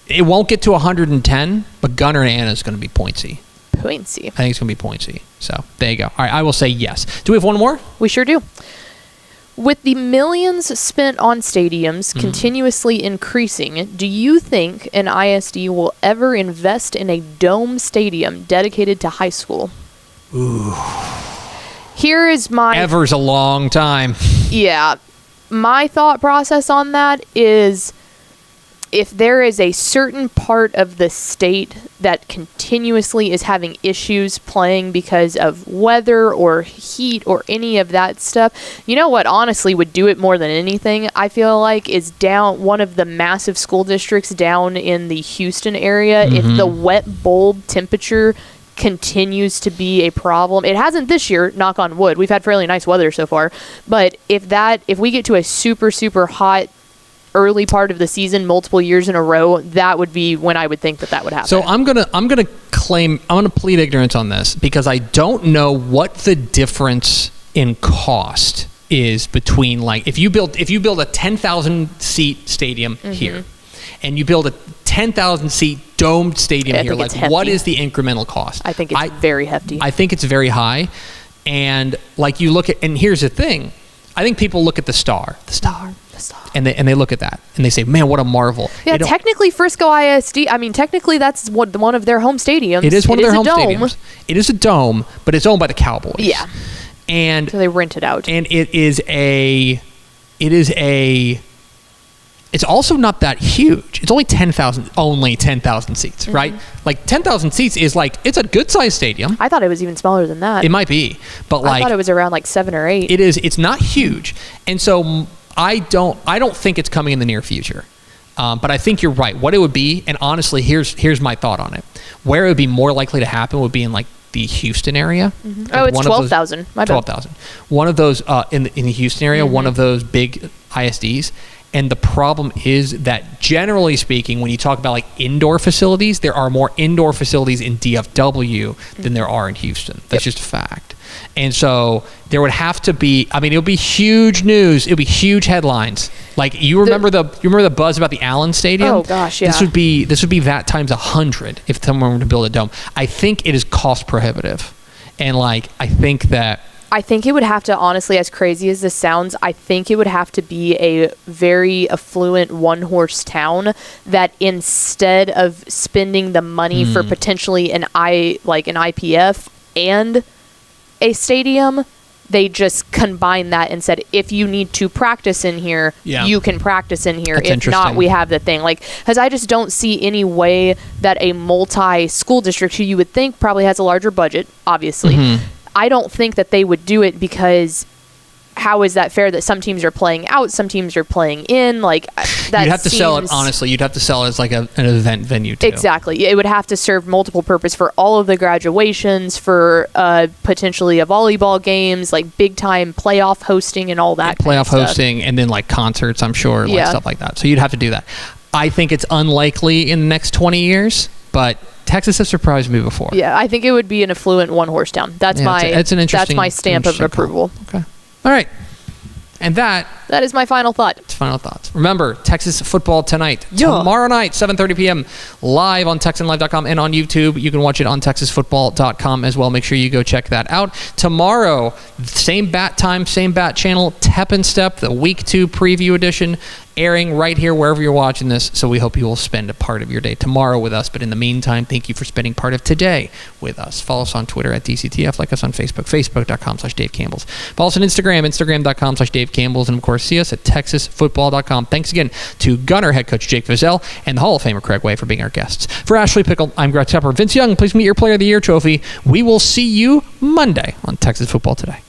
It won't get to 110, but Gunter and Anna is going to be pointsy. I think it's going to be pointsy. So, there you go. All right, I will say yes. Do we have one more? We sure do. With the millions spent on stadiums continuously increasing, do you think an ISD will ever invest in a dome stadium dedicated to high school? Ooh. Here is my... Ever's a long time. Yeah. My thought process on that is... if there is a certain part of the state that continuously is having issues playing because of weather or heat or any of that stuff, you know what honestly would do it more than anything, I feel like, is down one of the massive school districts down in the Houston area. If the wet bulb temperature continues to be a problem, it hasn't this year, knock on wood, we've had fairly nice weather so far, but if we get to a super hot early part of the season multiple years in a row, that would be when I would think that would happen. So I'm gonna plead ignorance on this, because I don't know what the difference in cost is between, like, if you build a 10,000 seat stadium here, and you build a 10,000 seat domed stadium here, like, what is the incremental cost? I think it's very hefty. I think it's very high, and like you look at, and here's the thing, I think people look at the star. And they look at that and they say, man, what a marvel. Yeah, technically Frisco ISD, I mean, technically that's one of their home stadiums. It is one of their home stadiums. It is a dome, but it's owned by the Cowboys. Yeah. And so they rent it out. And it's also not that huge. It's only 10,000 seats, right? Like 10,000 seats is like, it's a good sized stadium. I thought it was even smaller than that. It might be, but like, I thought it was around like 7 or 8. It's not huge. And so I don't think it's coming in the near future. But I think you're right. What it would be, and honestly, here's my thought on it. Where it would be more likely to happen would be in like the Houston area. Oh, it's 12,000. My bad. 12,000. One of those in the Houston area, one of those big ISDs. And the problem is that, generally speaking, when you talk about like indoor facilities, there are more indoor facilities in DFW than there are in Houston. That's just a fact. And so there would have to be, I mean, it'll be huge news. It'll be huge headlines. Like, you remember the buzz about the Allen Stadium? Oh gosh, yeah. This would be that times 100 if someone were to build a dome. I think it is cost prohibitive. And like, I think it would have to, honestly, as crazy as this sounds, I think it would have to be a very affluent one-horse town that, instead of spending the money for potentially an IPF and a stadium, they just combined that and said, if you need to practice in here, you can practice in here. If not, we have the thing. Like, because I just don't see any way that a multi-school district, who you would think probably has a larger budget, obviously, I don't think that they would do it, because how is that fair that some teams are playing out, some teams are playing in? Like, that you'd have to sell it, honestly. You'd have to sell it as like an event venue too. Exactly. It would have to serve multiple purpose for all of the graduations, for potentially a volleyball games, like big time playoff hosting and all that. Playoff hosting, and then like concerts, I'm sure, like stuff like that. So you'd have to do that. I think it's unlikely in the next 20 years, but Texas has surprised me before. Yeah, I think it would be an affluent one-horse town. That's that's my stamp of approval. Okay. All right. And that is my final thought. It's final thoughts. Remember, Texas football tonight. Tomorrow night, 7:30 p.m. live on TexanLive.com and on YouTube. You can watch it on TexasFootball.com as well. Make sure you go check that out. Tomorrow, same bat time, same bat channel, Tep and Step, the Week 2 preview edition, airing right here wherever you're watching this. So we hope you will spend a part of your day tomorrow with us. But in the meantime, thank you for spending part of today with us. Follow us on Twitter at DCTF. Like us on Facebook, Facebook.com/Dave Campbell's. Follow us on Instagram, Instagram.com/Dave Campbell's. And of course, see us at TexasFootball.com. Thanks again to Gunter head coach Jake Fieszel and the Hall of Famer Craig Way for being our guests. For Ashley Pickle, I'm Greg Tepper. Vince Young, please meet your Player of the Year trophy. We will see you Monday on Texas Football Today.